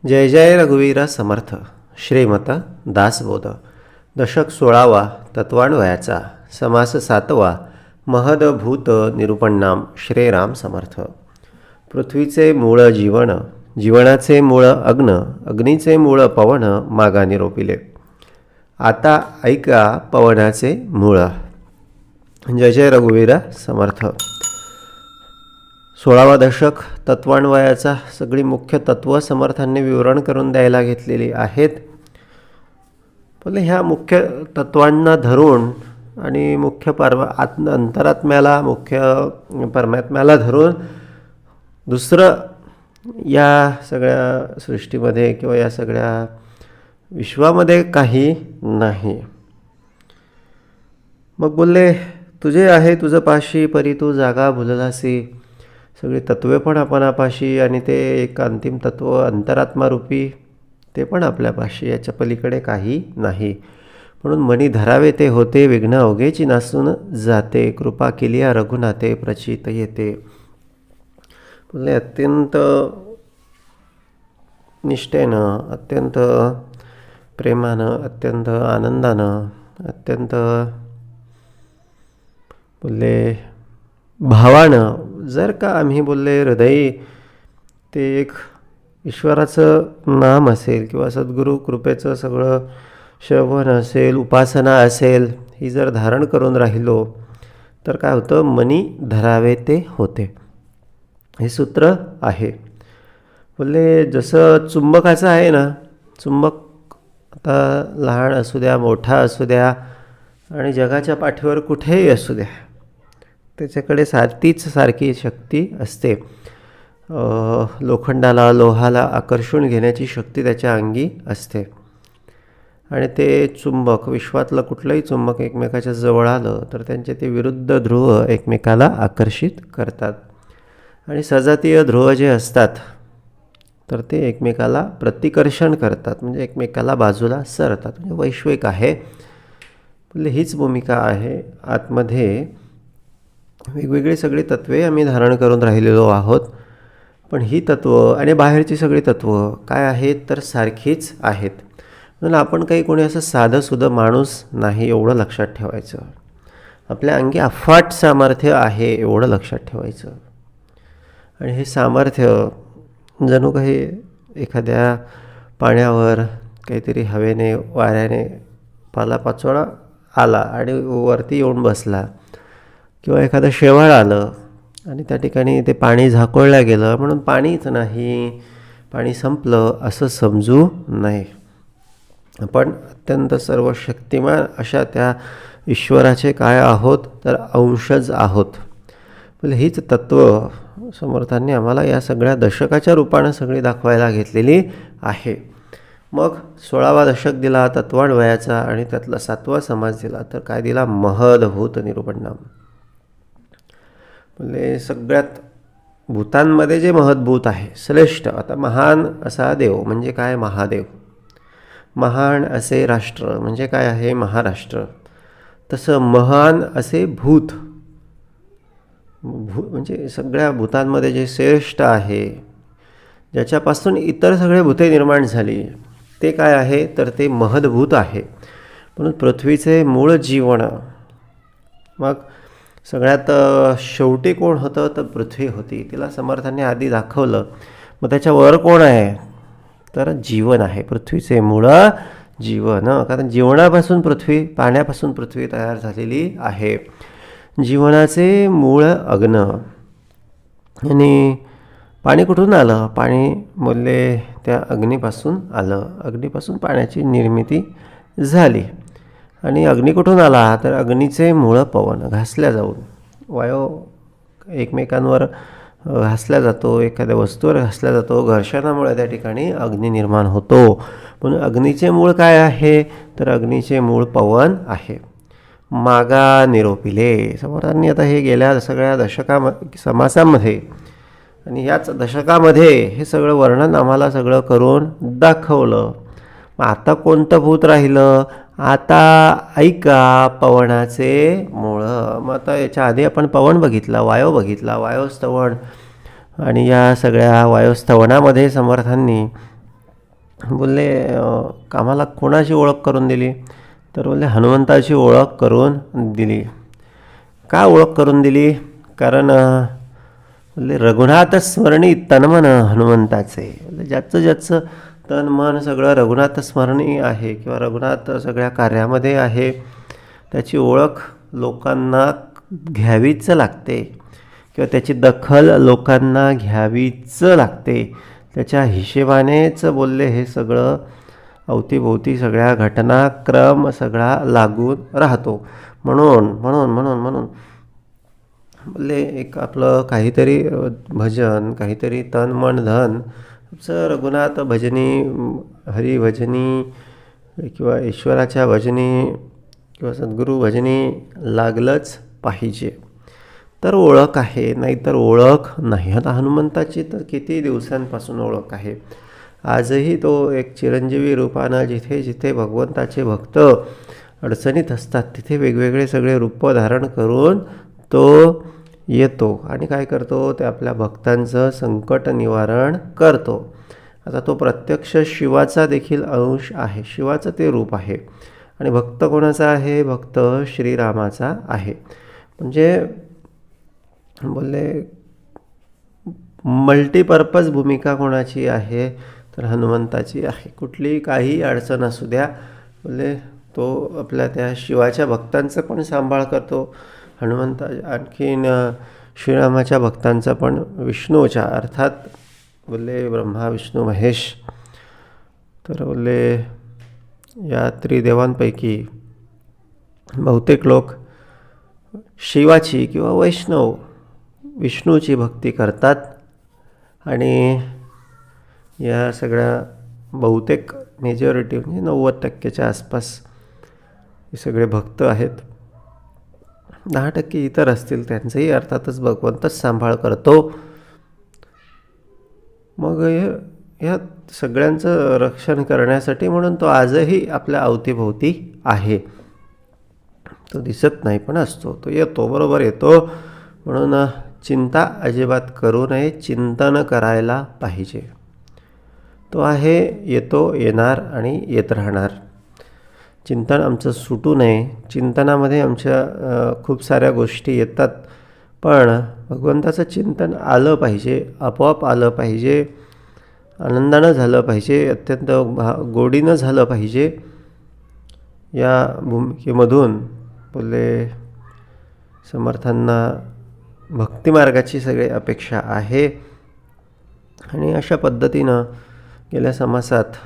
जय जय रघुवीर समर्थ. श्रीमत दासबोध. दशक 16वा. तत्वान्वयाचा. समास 7वा. महदभूत निरूपणनाम. श्रीराम समर्थ. पृथ्वीचे मूळ जीवन, जीवनाचे मूळ अग्न, अग्नीचे मूळ पवन, मागा निरोपिले. आता ऐका पवनाचे मूळ. जय जय रघुवीर समर्थ. 16वा दशक तत्वान्वयाचा. सगळी मुख्य तत्व समर्थांनी विवरण करून द्यायला घेतलेली आहेत. पण ह्या मुख्य तत्वांना धरून आणि मुख्य अंतरात्म्याला, मुख्य परमात्म्याला धरून दुसरं या सगळ्या सृष्टीमध्ये किंवा या सगळ्या विश्वामध्ये काही नाही. मग बोलले, तुझे आहे तुझं पाशी, परी तू जागा भुललासी. सगळी तत्वे पण आपणापाशी आणि ते एक अंतिम तत्व अंतरात्मारूपी ते पण आपल्यापाशी, याच्या पलीकडे काही नाही. म्हणून मनी धरावे ते होते, विघ्न अवघेची नासून जाते. कृपा केली रघुनाथे प्रचित येते. बोलले, अत्यंत निष्ठेनं, अत्यंत प्रेमानं, अत्यंत आनंदानं, अत्यंत बोलले भावानं जर का आम्ही बोलले हृदयी ते एक ईश्वराचं नाम असेल किंवा सद्गुरू कृपेचं सगळं श्रवण असेल, उपासना असेल, ही जर धारण करून राहिलो तर काय होतं, मनी धरावे ते होते. हे सूत्र आहे. बोलले जसं चुंबकाचं आहे ना, चुंबक आता लहान असू द्या, मोठा असू द्या आणि जगाच्या पाठीवर कुठेही असू द्या, त्याच्याकडे सारखी शक्ती असते. लोखंडाला, लोहाला आकर्षून घेण्याची शक्ती त्याच्या अंगी असते. आणि ते चुंबक, विश्वातलं कुठलंही चुंबक एकमेकाच्या जवळ आलं तर त्यांचे ते विरुद्ध ध्रुव एकमेकाला आकर्षित करतात. आणि सजातीय ध्रुव जे असतात तर ते एकमेकाला प्रतिकर्षण करतात, म्हणजे एकमेकाला बाजूला सरतात. म्हणजे वैश्विक आहे. म्हणजे हीच भूमिका आहे. आतमध्ये वेगवेगळी सगळी तत्वे आम्ही धारण करून राहिलेलो आहोत. पण ही तत्व आणि बाहेरची सगळी तत्व काय आहेत तर सारखीच आहेत. म्हणून आपण काही कोणी असं साधंसुधं माणूस नाही, एवढं लक्षात ठेवायचं. आपल्या अंगी अफाट सामर्थ्य आहे, एवढं लक्षात ठेवायचं. आणि हे सामर्थ्य जणू काही एखाद्या पाण्यावर काहीतरी हवेने, वाऱ्याने पालापाचोळा आला आणि वरती येऊन बसला, किंवा एखादं शेवाळ आलं आणि त्या ठिकाणी ते पाणी झाकोळलं गेलं म्हणून पाणीच नाही, पाणी संपलं असं समजू नये. आपण अत्यंत सर्व शक्तिमान अशा त्या ईश्वराचे काय आहोत तर अंशज आहोत. म्हणजे हीच तत्व समर्थांनी आम्हाला या सगळ्या दशकाच्या रूपानं सगळी दाखवायला घेतलेली आहे. मग 16वा दशक दिला तत्वान्वयाचा आणि त्यातला 7वा समास दिला तर काय दिला, महदभूत निरूपणनाम. म्हणजे सगळ्यात भूतांमध्ये जे महद्भूत आहे, श्रेष्ठ. आता महान असा देव म्हणजे काय, महादेव. महान असे राष्ट्र म्हणजे काय आहे, महाराष्ट्र. तसं महान असे भूत, म्हणजे सगळ्या भूतांमध्ये जे श्रेष्ठ आहे, ज्याच्यापासून इतर सगळे भूते निर्माण झाली, ते काय आहे तर ते महद्भूत आहे. म्हणून पृथ्वीचे मूळ जीवन. मग सगळ्यात शेवटी कोण होतं तर पृथ्वी होती. तिला समर्थांनी आधी दाखवलं. मग त्याच्यावर कोण आहे तर जीवन आहे. पृथ्वीचे मूळ जीवन, कारण जीवनापासून पृथ्वी, पाण्यापासून पृथ्वी तयार झालेली आहे. जीवनाचे मूळ अग्न. आणि पाणी कुठून आलं, पाणी बोलले त्या अग्नीपासून आलं. अग्नीपासून पाण्याची निर्मिती झाली. आणि अग्नी कुठून आला तर अग्नीचे मूळ पवन. घासल्या जाऊन वायू एकमेकांवर घासल्या जातो, एखाद्या वस्तूवर घासल्या जातो, घर्षणामुळे त्या ठिकाणी अग्नी निर्माण होतो. म्हणून अग्नीचे मूळ काय आहे तर अग्नीचे मूळ पवन आहे. मागा निरोपिले. समर्थांनी आता हे गेल्या सगळ्या समासामध्ये आणि याच दशकामध्ये हे सगळं वर्णन आम्हाला सगळं करून दाखवलं. मग आता कोणतं भूत राहिलं, आता ऐका पवनाचे मूळ. मग आता याच्या आधी आपण पवन बघितला, वायू बघितला, वायुस्तवन. आणि या सगळ्या वायुस्तवनामध्ये समर्थांनी बोलले कामाला कोणाची ओळख करून दिली? तर बोलले हनुमंताची ओळख करून दिली. का ओळख करून दिली? कारण बोलले रघुनाथ स्मरणी तन्मन हनुमंताचे. म्हणजे ज्याचं तन मन सगळं रघुनाथ स्मरणी आहे किंवा रघुनाथ सगळ्या कार्यामध्ये आहे, त्याची ओळख लोकांना घ्यावीच लागते किंवा त्याची दखल लोकांना घ्यावीच लागते. त्याच्या हिशेबानेच बोलले हे सगळं अवतीभोवती सगळ्या घटनाक्रम सगळा लागून राहतो. म्हणून म्हणून म्हणून म्हणून बोलले एक आपलं काहीतरी भजन, काहीतरी तन मन धन आमचं रघुनाथ भजनी, हरिभजनी किंवा ईश्वराच्या भजनी किंवा सद्गुरू भजनी लागलंच पाहिजे. तर ओळख आहे, नाहीतर ओळख नाही. आता हनुमंताची तर किती दिवसांपासून ओळख आहे. आजही तो एक चिरंजीवी रूपानं जिथे जिथे भगवंताचे भक्त अडचणीत असतात तिथे वेगवेगळे सगळे रूप धारण करून तो येतो आणि काय करतो, ते आपल्या भक्तांचं संकट निवारण करतो. आता तो प्रत्यक्ष शिवाचा देखील अंश आहे, शिवाचं ते रूप आहे. आणि भक्त कोणाचा आहे? भक्त श्रीरामाचा आहे. म्हणजे बोलले मल्टीपर्पज भूमिका कोणाची आहे? तर हनुमंताची आहे. कुठली काही अडचण असू द्या, बोलले तो आपल्या त्या शिवाच्या भक्तांचा पण सांभाळ करतो. हनुमंता आणखीन श्रीरामाच्या भक्तांचा पण, विष्णूच्या अर्थात बोलले ब्रह्मा विष्णू महेश. तर बोलले या त्रिदेवांपैकी बहुतेक लोक शिवाची किंवा वैष्णव विष्णूची भक्ती करतात आणि या सगळ्या बहुतेक मेजॉरिटी म्हणजे 90% आसपास हे सगळे भक्त आहेत. 10% इतर असतील, त्यांचंही अर्थातच भगवंतच सांभाळ करतो. मग ह्या सगळ्यांचं रक्षण करण्यासाठी म्हणून तो आजही आपल्या अवतीभोवती आहे. तो दिसत नाही पण असतो, तो येतो, बरोबर येतो. म्हणून चिंता अजिबात करू नये, चिंतन करायला पाहिजे. तो आहे, येतो, येणार आणि येत राहणार. चिंतन आमचं सुटू नये. चिंतनामध्ये आमच्या खूप साऱ्या गोष्टी येतात, पण भगवंताचं चिंतन आलं पाहिजे, आपोआप आलं पाहिजे, आनंदानं झालं पाहिजे, अत्यंत गोडीनं झालं पाहिजे. या भूमिकेमधून बोलले समर्थांना भक्तिमार्गाची सगळी अपेक्षा आहे. आणि अशा पद्धतीनं गेल्या समासात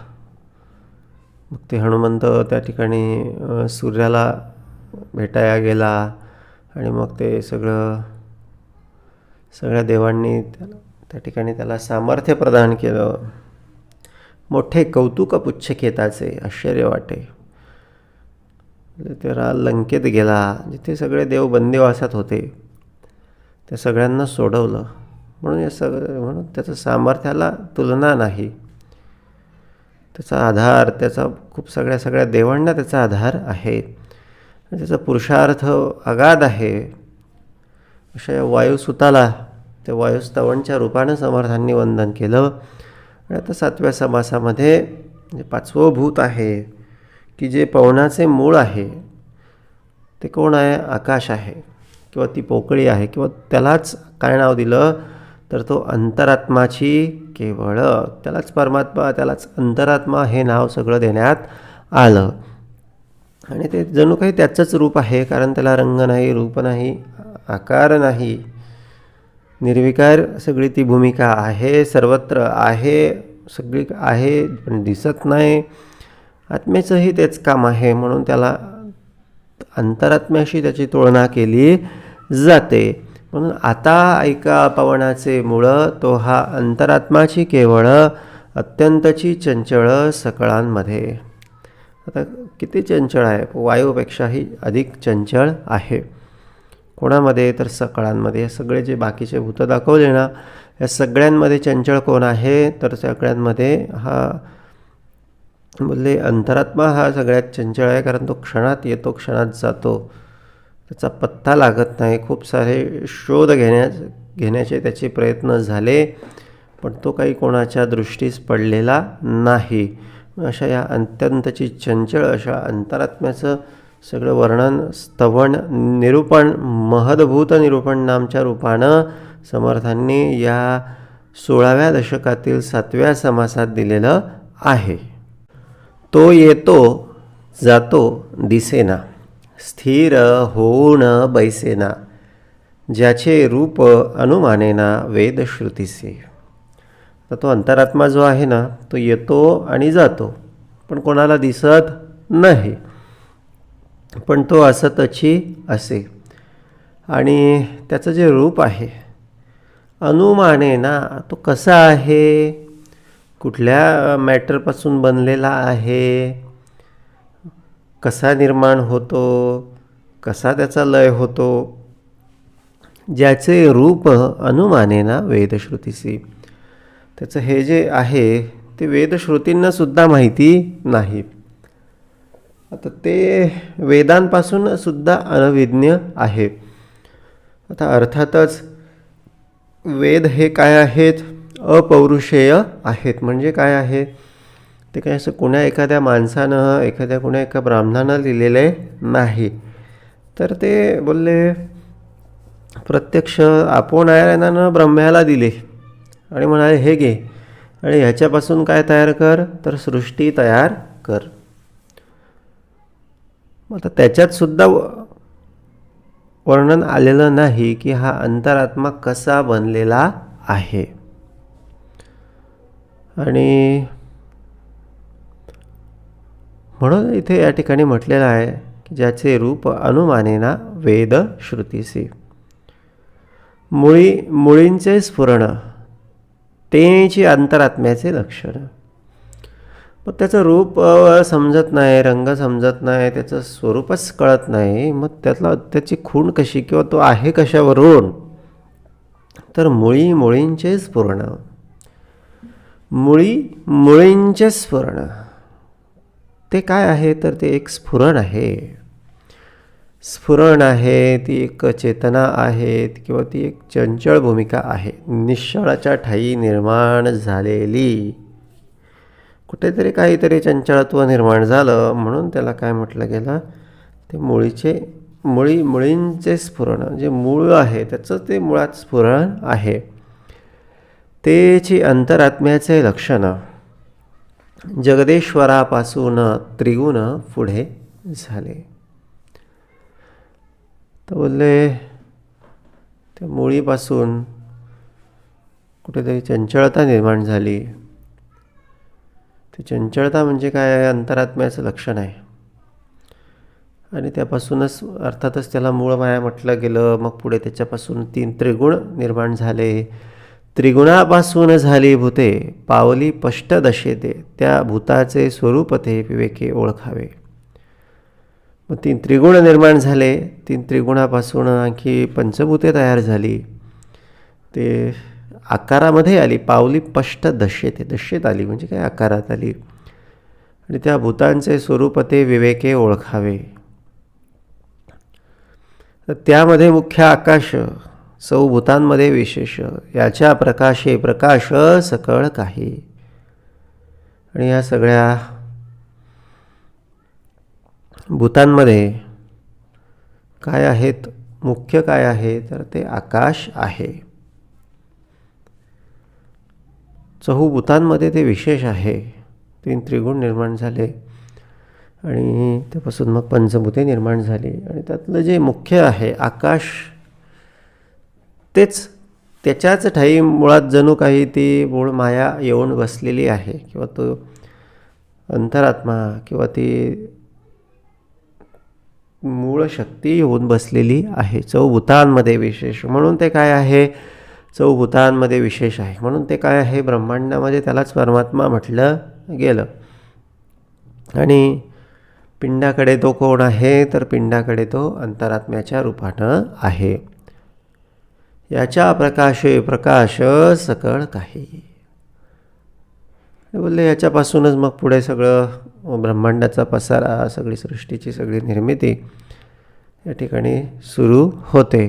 मग ते हनुमंत त्या ठिकाणी सूर्याला भेटायला गेला आणि मग ते सगळ्या देवांनी त्या ठिकाणी त्याला सामर्थ्य प्रदान केलं. मोठे कौतुक पुच्छकेताचे, आश्चर्य वाटे. तेरा लंकेत गेला, जिथे सगळे देव बंदिवासात होते, त्या सगळ्यांना सोडवलं. म्हणून त्याचं सामर्थ्याला तुलना नाही. त्याचा आधार, त्याचा खूप सगळ्या देवांना त्याचा आधार आहे. त्याचा पुरुषार्थ अगाध आहे. अशा या वायुसुताला त्या वायुस्तवनच्या रूपानं समर्थांनी वंदन केलं. आणि आता 7व्या समासामध्ये जे 5वं भूत आहे की जे पवनाचे मूळ आहे, ते कोण आहे? आकाश आहे किंवा ती पोकळी आहे, किंवा त्यालाच काय नाव दिलं तर तो अंतरात्माची केवळ, त्यालाच परमात्मा, त्यालाच अंतरात्मा हे नाव सगळं देण्यात आलं. आणि ते जणू काही त्याचंच रूप आहे, कारण त्याला रंग नाही, रूप नाही, आकार नाही, निर्विकार सगळी ती भूमिका आहे, सर्वत्र आहे, सगळी आहे पण दिसत नाही. आत्मेचंही तेच काम आहे, म्हणून त्याला अंतरात्म्याशी त्याची तुलना केली जाते. म्हणून आता ऐका पवनाचे मुळं, तो हा अंतरात्माची केवळ, अत्यंतची चंचळ सकळांमध्ये. आता किती चंचळ आहे? वायूपेक्षाही अधिक चंचळ आहे. कोणामध्ये? तर सकळांमध्ये. सगळे जे बाकीचे भूत दाखवले ना, या सगळ्यांमध्ये चंचळ कोण आहे? तर सगळ्यांमध्ये हा बोलले अंतरात्मा हा सगळ्यात चंचळ आहे, कारण तो क्षणात येतो, क्षणात जातो, त्याचा पत्ता लागत नाही. खूप सारे शोध घेण्याचे त्याचे प्रयत्न झाले, पण तो काही कोणाच्या दृष्टीस पडलेला नाही. अशा या अत्यंतची चंचळ अशा अंतरात्म्याचं सगळं वर्णन, स्तवन, निरूपण, महद्भूत निरूपण नामच्या रूपानं समर्थांनी या 16व्या दशकातील 7व्या समासात दिलेलं आहे. तो येतो जातो दिसेना, स्थिर होऊन बैसेना, ज्याचे रूप अनुमानेना वेदश्रुतीसे. तर तो अंतरात्मा जो आहे ना, तो येतो आणि जातो, पण कोणाला दिसत नाही, पण तो असतची असे. आणि त्याचं जे रूप आहे अनुमानेना, तो कसा आहे, कुठल्या मॅटरपासून बनलेला आहे, कसा निर्माण होतो, कसा त्याचा लय होतो, ज्याचे रूप अनुमानेना वेदश्रुतीसी. त्याचं हे जे आहे ते वेदश्रुतींनासुद्धा माहिती नाही. आता ते वेदांपासून सुद्धा अनविज्ञ आहे. आता अर्थातच वेद हे काय आहेत, अपौरुषेय आहेत. म्हणजे काय आहे ते, काय असं कोण्या एखाद्या माणसानं कोण्या एका ब्राह्मणानं लिहिलेले नाही. तर ते बोलले प्रत्यक्ष नारायणानं ब्रह्म्याला दिले आणि म्हणाले हे घे आणि ह्याच्यापासून काय तयार कर, तर सृष्टी तयार कर. आता त्याच्यात सुद्धा वर्णन आलेलं नाही की हा अंतरात्मा कसा बनलेला आहे. आणि म्हणून इथे या ठिकाणी म्हटलेलं आहे की ज्याचे रूप अनुमानेना वेद श्रुतीसी. मुळींचे स्फुरण तेची अंतरात्म्याचे लक्षण. मग त्याचं रूप समजत नाही, रंग समजत नाही, त्याचं स्वरूपच कळत नाही, मग त्याची खूण कशी किंवा तो आहे कशावरून, तर मुळींचे स्फुरण. मुळींचे स्फुरण ते काय आहे, तर ते एक स्फुरण आहे. ती एक चेतना आहे किंवा ती एक चंचळ भूमिका आहे, निश्चळाच्या ठायी निर्माण झालेली. कुठेतरी काहीतरी चंचळत्व निर्माण झालं म्हणून त्याला काय म्हटलं गेलं, ते मुळींचे स्फुरण. जे मूळ आहे त्याचं ते मुळात स्फुरण आहे. तेची अंतरात्म्याचे लक्षण जगदेश्वरापासून त्रिगुण पुढे झाले. तर बोलले त्या मुळीपासून कुठेतरी चंचलता निर्माण झाली. ती चंचलता म्हणजे काय आहे, अंतरात्म्याचं लक्षण आहे. आणि त्यापासूनच अर्थातच त्याला मूळ माया म्हटलं गेलं. मग पुढे त्याच्यापासून 3 त्रिगुण निर्माण झाले. त्रिगुणापासून झाली भूते, पावली पष्ट दशेते, त्या भूताचे स्वरूप ते विवेके ओळखावे. मग 3 त्रिगुण निर्माण झाले. 3 त्रिगुणापासून आणखी पंचभूते तयार झाली. ते आकारामध्ये आली, पावली पष्ट दशेते, दशेत आली म्हणजे काय, आकारात आली. आणि त्या भूतांचे स्वरूप ते विवेके ओळखावे. तर त्यामध्ये मुख्य आकाश, सौभूतांमध्ये विशेष, याच्या प्रकाशे प्रकाश सकळ काही. आणि या सगळ्या भूतांमध्ये काय आहेत, मुख्य काय आहे, तर ते आकाश आहे. चहुभूतांमध्ये ते विशेष आहे. 3 त्रिगुण निर्माण झाले आणि त्यापासून मग पंचभूते निर्माण झाली. आणि त्यातलं जे मुख्य आहे आकाश, तेच त्याच्याच ठाई मुळात जणू काही ती मूळ माया येऊन बसलेली आहे, किंवा तो अंतरात्मा किंवा ती मूळ शक्ती येऊन बसलेली आहे चौभूतांमध्ये विशेष. म्हणून ते काय आहे, चौभूतांमध्ये विशेष आहे म्हणून ते काय आहे, ब्रह्मांडामध्ये त्यालाच परमात्मा म्हटलं गेलं. आणि पिंडाकडे तो कोण आहे, तर पिंडाकडे तो अंतरात्म्याच्या रूपानं आहे. याच्या प्रकाशे प्रकाश सकळ काही. बोलले याच्यापासूनच मग पुढे सगळं ब्रह्मांडाचा पसारा, सगळी सृष्टीची सगळी निर्मिती या ठिकाणी सुरू होते.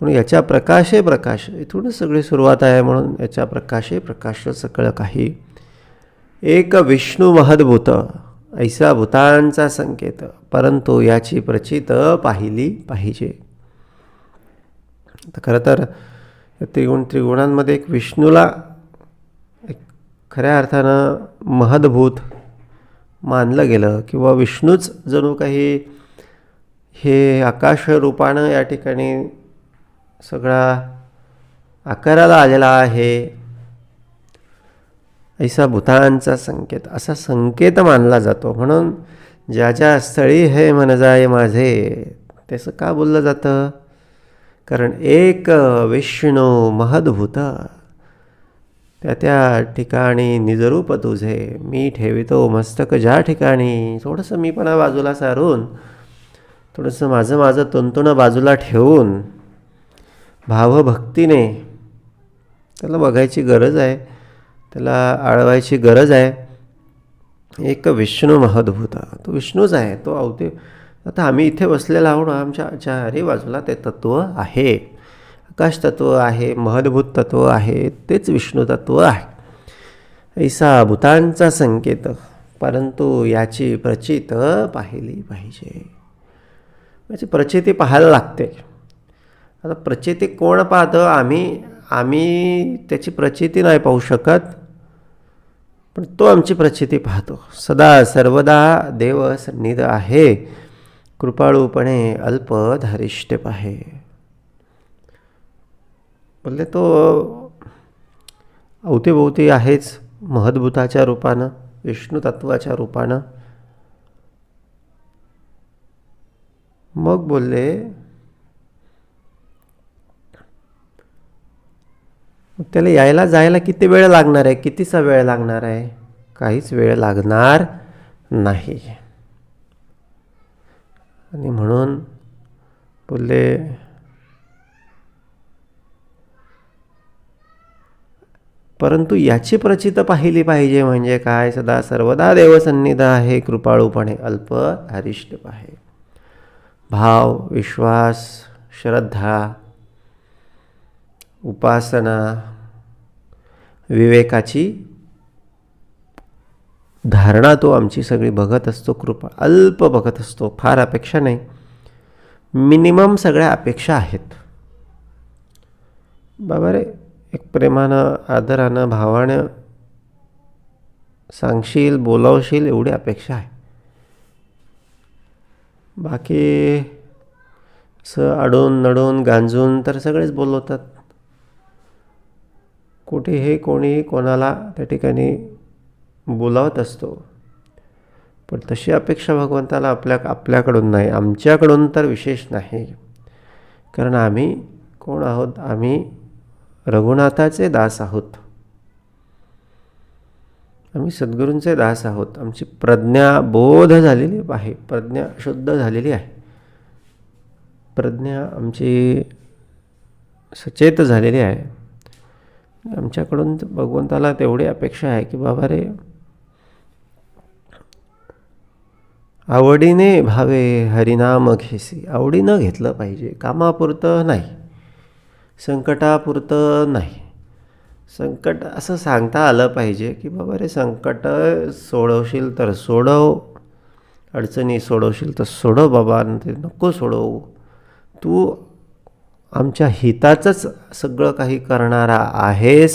म्हणून याच्या प्रकाशे प्रकाश, इथूनच सगळी सुरुवात आहे. म्हणून याच्या प्रकाशे प्रकाश सगळं काही. एक विष्णू महद्भूत ऐसा भूतांचा संकेत, परंतु याची प्रचित पाहिली पाहिजे. तर खरं तर त्रिगुणांमध्ये एक विष्णूला एक खऱ्या अर्थानं महद्भूत मानलं गेलं, किंवा विष्णूच जणू काही हे आकाश रूपानं या ठिकाणी सगळा आकाराला आलेला आहे. ऐसा भूतांचा संकेत, असा संकेत मानला जातो. म्हणून ज्या ज्या स्थळी हे मन जाय माझे, त्याचं का बोललं जातं? कारण एक विष्णू महद्भूत, त्या त्या ठिकाणी निजरूप तुझे मी ठेवितो मस्तक ज्या ठिकाणी. थोडंसं मीपणा बाजूला सारून, थोडंसं माझं तंतुणं बाजूला ठेवून भावभक्तीने त्याला बघायची गरज आहे, त्याला आळवायची गरज आहे. एक विष्णू महद्भूत, तो विष्णूच आहे, तो अवते. आता आम्ही इथे बसलेला आहोत, आमच्या चारही बाजूला ते तत्त्व आहे. आकाश तत्त्व आहे, महद्भूत तत्त्व आहे, तेच विष्णू तत्त्व आहे. ऐसा भूतांचा संकेत, परंतु याची प्रचित पाहिली पाहिजे. याची प्रचिती पाहायला लागते. आता प्रचिती कोण पाहतं? आम्ही त्याची प्रचिती नाही पाहू शकत, पण तो आमची प्रचिती पाहतो. सदा सर्वदा देव सन्निध आहे, कृपाळूपणे अल्प धारिष्ट पाहे. बोलले तो अवतीभोवती आहेच महद्भूताच्या रूपानं, विष्णू तत्वाच्या रूपानं. मग बोलले त्याला यायला जायला किती वेळ लागणार आहे? कितीचा वेळ लागणार आहे? काहीच वेळ लागणार नाही. आणि म्हणून बोलले परंतु याची प्रचित पाहिली पाहिजे. म्हणजे काय? सदा सर्वदा देवसन्निध आहे, कृपाळूपणे अल्प धारिष्ट पाहे. भाव, विश्वास, श्रद्धा, उपासना, विवेकाची धारणा तो आमची सगळी बघत असतो. कृपा अल्प बघत असतो, फार अपेक्षा नाही. मिनिमम सगळ्या अपेक्षा आहेत. बाबा रे, एक प्रेमानं, आदरानं, भावानं सांगशील, बोलावशील, एवढी अपेक्षा आहे. बाकी असं अडून नडून गांजून तर सगळेच बोलवतात. कुठेही कोणीही कोणाला त्या ठिकाणी बोलावत असतो, पण तशी अपेक्षा भगवंताला आपल्याकडून नाही, आमच्याकडून तर विशेष नाही. कारण आम्ही कोण आहोत? आम्ही रघुनाथाचे दास आहोत, आम्ही सद्गुरूंचे दास आहोत. आमची प्रज्ञा बोध झालेली आहे, प्रज्ञा शुद्ध झालेली आहे, प्रज्ञा आमची सचेत झालेली आहे. आमच्याकडून भगवंताला तेवढी अपेक्षा आहे की बाबा रे, आवडीने भावे हरिनाम घेसी. आवडीनं घेतलं पाहिजे, कामापुरतं नाही, संकटापुरतं नाही. संकट असं सांगता आलं पाहिजे की बाबा रे, संकट सोडवशील तर सोडव, अडचणी सोडवशील तर सोडव बाबा, ते नको सोडवू. तू आमच्या हिताचंच सगळं काही करणारा आहेस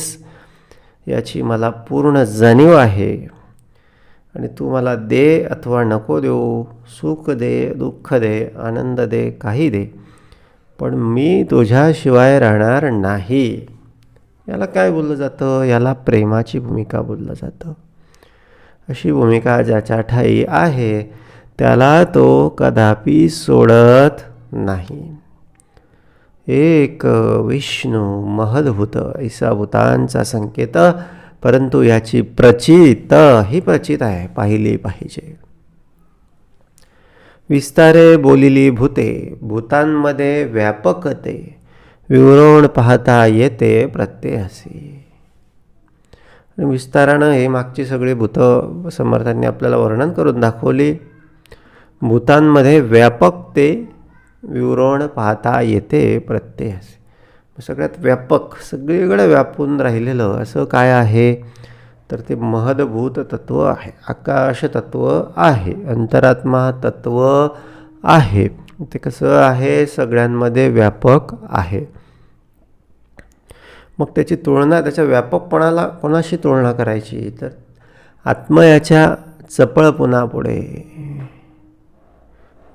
याची मला पूर्ण जाणीव आहे. आणि तू मला दे अथवा नको देऊ, सुख दे, दुःख दे, आनंद दे, काही दे, पण मी तुझ्याशिवाय राहणार नाही. याला काय बोललं जातं? याला प्रेमाची भूमिका बोललं जातं. अशी भूमिका ज्याच्या ठाई आहे त्याला तो कदापि सोडत नाही. एक विष्णू महद्भूत ऐसा भूतांचा संकेत, परंतु याची प्रचित, ही प्रचित आहे, पाहिली पाहिजे. विस्तारे बोलिली भूते, भूतांमध्ये व्यापकते, विवरण पाहता येते प्रत्ययासी. विस्तारानं हे मागची सगळी भूतं समर्थांनी आपल्याला वर्णन करून दाखवली. भूतांमध्ये व्यापकते, विवरण पाहता येते प्रत्ययासी. सगळ्यात व्यापक, सगळीकडे व्यापून राहिलेलं असं काय आहे, तर ते महदभूत तत्व आहे, आकाश तत्व आहे, अंतरात्मा तत्व आहे. ते कसं आहे, सगळ्यांमध्ये व्यापक आहे. मग त्याची तुलना, त्याच्या व्यापकपणाला कोणाशी तुलना करायची, तर आत्मयाच्या चपळपणापुढे.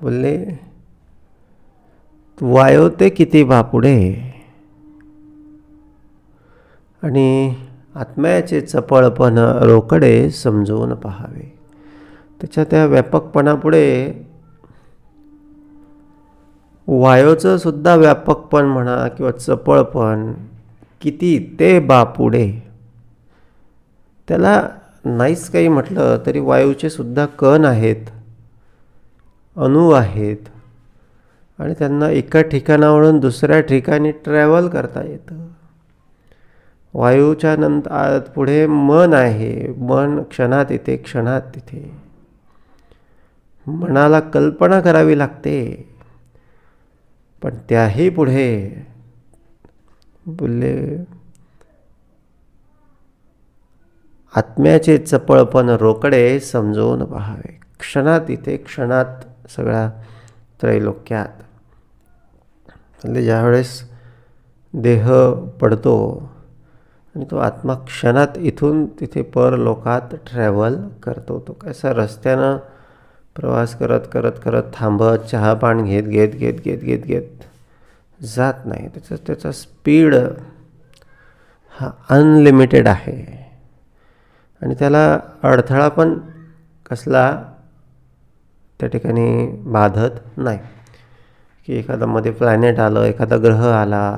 बोलले वायो ते किती बापुढे. आणि आत्म्याचे चपळपण रोकडे समजवून पहावे. त्याच्या त्या व्यापकपणापुढे वायोचं सुद्धा व्यापकपण म्हणा किंवा चपळपण किती ते बापुढे. त्याला नाहीच काही म्हटलं तरी वायूचे सुद्धा कण आहेत, अणू आहेत, आणि त्यांना एका ठिकाणावरून दुसऱ्या ठिकाणी ट्रॅव्हल करता येतं. वायूच्या नंतर पुढे मन आहे, मन क्षणात येते, क्षणात तिथे. मनाला कल्पना करावी लागते, पण त्याही पुढे बोलले आत्म्याचे चपळपण रोकडे समजवून पहावे. क्षणात इथे, क्षणात सगळ्या त्रैलोक्यात. म्हणजे ज्यावेळेस देह पडतो आणि तो आत्मा क्षणात इथून तिथे परलोकात ट्रॅव्हल करतो. तो कसा रस्त्यानं प्रवास करत करत करत थांबत चहा पाणी घेत घेत घेत घेत घेत घेत जात नाही. त्याचा स्पीड हा अनलिमिटेड आहे, आणि त्याला अडथळा पण कसला त्या ठिकाणी बाधत नाही. की एखादा मध्ये प्लॅनेट आलं, एखादा ग्रह आला,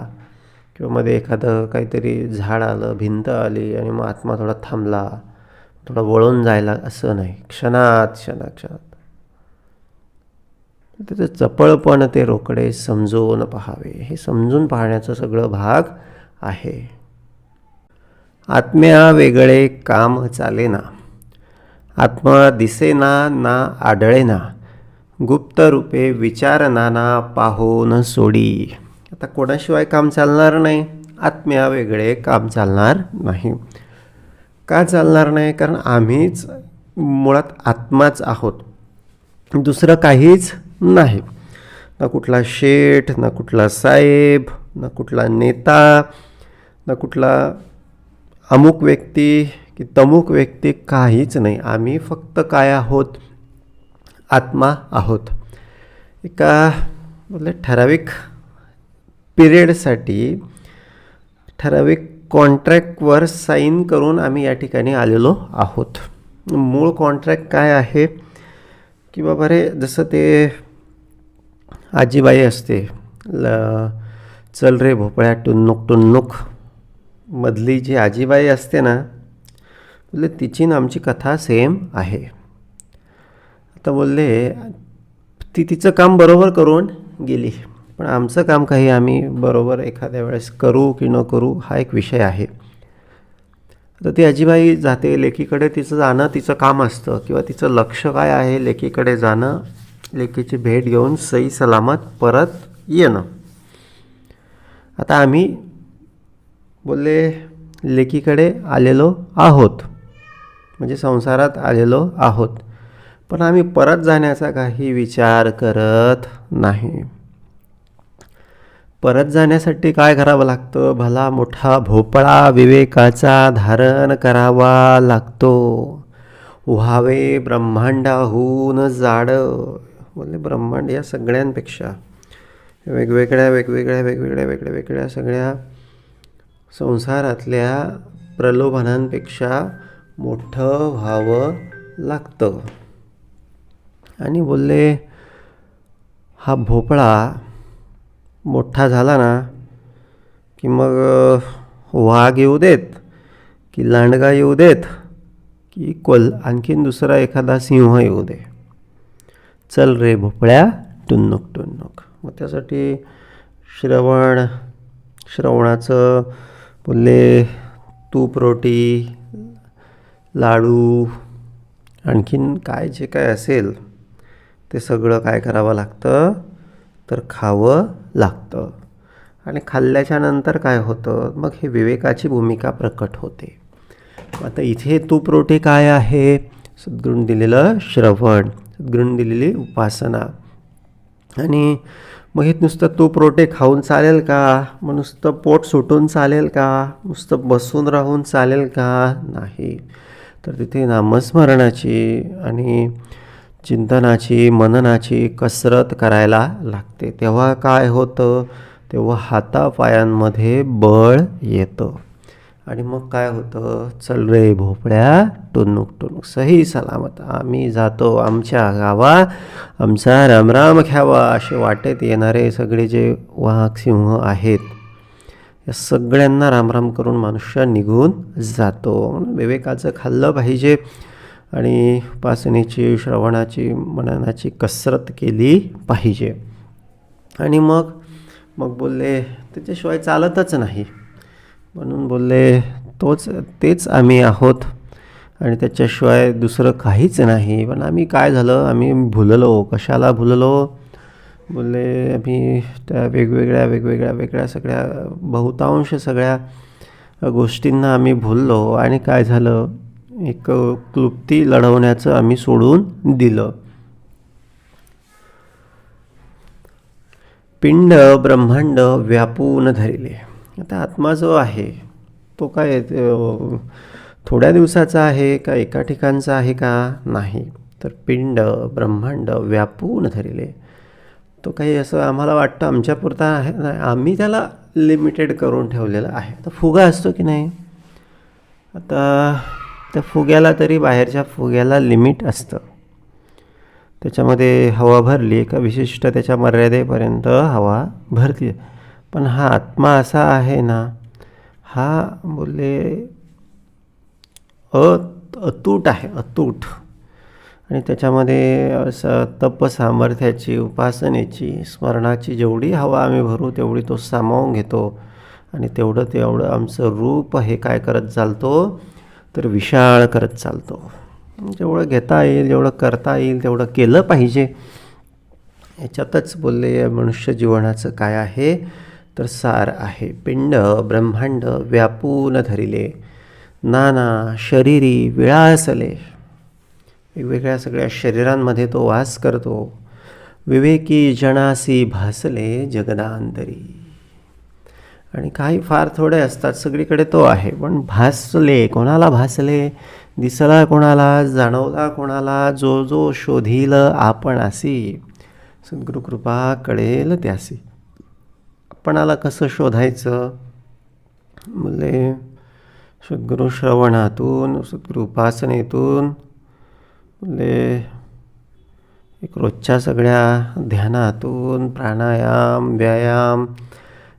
किंवा मध्ये एखादं काहीतरी झाड आलं, भिंत आली, आणि मग आत्मा थोडा थांबला, थोडा वळून जायला, असं नाही. क्षणात क्षणात क्षणात त्याचं चपळपण ते रोकडे समजून पहावे. हे समजून पाहण्याचं सगळं भाग आहे. आत्म्या वेगळे काम चालेना, आत्मा दिसेना ना आढळेना, गुप्त रूपे विचार नाना पाहून सोडी. आता कोणाशिवाय काम चालणार नाही, आत्म्या वेगळे काम चालणार नाही. का चालणार नाही, कारण आम्हीच मुळात आत्माच आहोत, दुसरं काहीच नाही. ना कुठला शेठ, ना कुठला साहेब, ना कुठला नेता, ना कुठला अमुक व्यक्ती की तमुक व्यक्ती, काहीच नाही. आम्ही फक्त काय आहोत, आत्मा आहोत. एका ठराविक पिरियडसाठी ठराविक कॉन्ट्रॅक्टवर साईन करून आम्ही या ठिकाणी आलेलो आहोत. मूळ कॉन्ट्रॅक्ट काय आहे की बाबा रे, जसं ते आजीबाई असते, चल रे भोपळ्या टुन्नुक टुन्नुक मधली जी आजीबाई असते ना, बोलले तिची ना आमची कथा सेम आहे. आता बोलले ती तिचं काम बरोबर करून गेली, पण आमचं काम काही आम्ही बरोबर एखाद्या वेळेस करू की न करू हा एक विषय आहे. तर ती आजीबाई जाते लेकीकडे, तिचं जाणं तिचं काम असतं, किंवा तिचं लक्ष काय आहे, लेकीकडे जाणं, लेकीची भेट घेऊन सही सलामत परत येणं. आता आम्ही बोलले लेकीकडे आलेलो आहोत, म्हणजे संसारात आलेलो आहोत, पण आम्ही परत जाण्याचा काही विचार करत नाही. परत जाण्यासाठी काय करावं लागतं, भला मोठा भोपळा विवेकाचा धारण करावा लागतो. व्हावे ब्रह्मांडाहून जाड. बोलले ब्रह्मांड या सगळ्यांपेक्षा वेगवेगळ्या वेगवेगळ्या वेगवेगळ्या वेगळ्या वेगळ्या सगळ्या संसारातल्या प्रलोभनांपेक्षा मोठं व्हावं लागतं. आणि बोलले हा भोपळा मोठा झाला ना की मग वाघ येऊ देत की लांडगा येऊ देत की आणखीन दुसरा एखादा सिंह येऊ दे, चल रे भोपळ्या टुन्नुक टुन्नुक. मग त्यासाठी श्रवणाचं बोलले तूप रोटी, लाडू, आणखीन काय जे काय असेल ते सगळं काय करावं लागतं, तर खावं लागतं. आणि खाल्ल्याच्या नंतर काय होतं, मग हे विवेकाची भूमिका प्रकट होते. आता इथे तूप रोटी काय आहे? सद्गुरूंनी दिलेलं श्रवण, सद्गुरूंनी दिलेली उपासना. आणि मग हे नुसतं तूप रोटे खाऊन चालेल का? मग नुसतं पोट सुटून चालेल का? नुसतं बसून राहून चालेल का? नाही. तर तिथे नामस्मरणाची आणि चिंतनाची, मननाची कसरत करायला लागते. तेव्हा काय होतं? तेव्हा हातापायांमध्ये बळ येतं. आणि मग काय होतं? चल रे भोपळ्या टुनुक टुनुक सही सलामत आम्ही जातो आमच्या गावा, आमचा रामराम ख्यावा. असे वाटेत येणारे सगळे जे वाघ सिंह आहेत, या सगळ्यांना रामराम करून मनुष्य निघून जातो. म्हणून विवेकाचं खाल्लं पाहिजे आणि उपासनेची, श्रवणाची, मननाची कसरत केली पाहिजे. आणि मग बोलले त्याच्याशिवाय चालतच नाही. म्हणून बोलले तेच आम्ही आहोत आणि त्याच्याशिवाय दुसरं काहीच नाही. पण आम्ही काय झालं, आम्ही भुललो. कशाला भुललो? बोलले आम्ही त्या वेगवेगळ्या सगळ्या बहुतांश सगळ्या गोष्टींना आम्ही भुललो. आणि काय झालं, एक क्लुप्ती लढवण्याचं आम्ही सोडून दिलं. पिंड ब्रह्मांड व्यापून धरिले. आता आत्मा जो आहे तो काय थोड्या दिवसाचा आहे का, एका ठिकाणचा आहे का? नाही. तर पिंड ब्रह्मांड व्यापून धरिले. तो काही असं आम्हाला वाटतं आमच्यापुरता आहे नाही, आम्ही त्याला लिमिटेड करून ठेवलेलं आहे. तर फुगा असतो की नाही, आता त्या फुग्याला तरी, बाहेरच्या फुग्याला लिमिट असतं. त्याच्यामध्ये हवा भरली एका विशिष्ट त्याच्या मर्यादेपर्यंत हवा भरते. पण हा आत्मा असा आहे ना, हा बोलले अतूट आहे, अतूट. आणि त्याच्यामध्ये असं तप सामर्थ्याची, उपासनेची, स्मरणाची जेवढी हवा आम्ही भरू तेवढी तो सामावून घेतो. आणि तेवढं आमचं रूप हे काय करत चालतो, तर विशाळ करत चालतो. जेवढं घेता येईल, जेवढं करता येईल तेवढं केलं पाहिजे. याच्यातच बोलले मनुष्य जीवनाचं काय आहे, तर सार आहे. पिंड ब्रह्मांड व्यापून धरिले, नाना शरीरी विळासले. वेगवेगळ्या सगळ्या शरीरांमध्ये तो वास करतो. विवेकी जनासी भासले जगदांतरी. आणि काही फार थोडे असतात, सगळीकडे तो आहे. पण भासले, कोणाला भासले? दिसला कोणाला, जाणवला कोणाला? जो शोधील आपण असी, सद्गुरु कृपा कळेल त्यासी. आपणाला कसं शोधायचं? म्हणजे सद्गुरु श्रवणातून, सद्गुरु उपासनेतून, म्हणजे एक रोजच्या सगळ्या ध्यानातून, प्राणायाम, व्यायाम,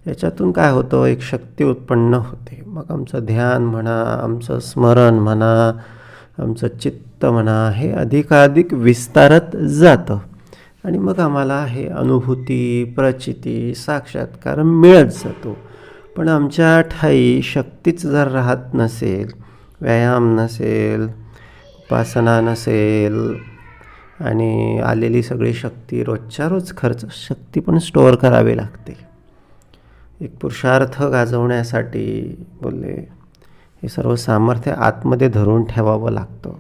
याच्यातून काय होतं, एक शक्ती उत्पन्न होते. मग आमचं ध्यान म्हणा, आमचं स्मरण म्हणा, आमचं चित्त म्हणा, हे अधिकाधिक विस्तारत जातं. आणि मग आम्हाला हे अनुभूती, प्रचिती, साक्षात्कार मिळत जातो. पण आमच्या ठाई शक्तीच जर राहत नसेल, व्यायाम नसेल, उपासना नसेल, आणि आलेली सगळी शक्ती रोजच्या रोज खर्च, शक्ती पण स्टोअर करावी लागते. एक पुरुषार्थ गाजवण्यासाठी बोलले हे सर्व सामर्थ्य आतमध्ये धरून ठेवावं लागतं.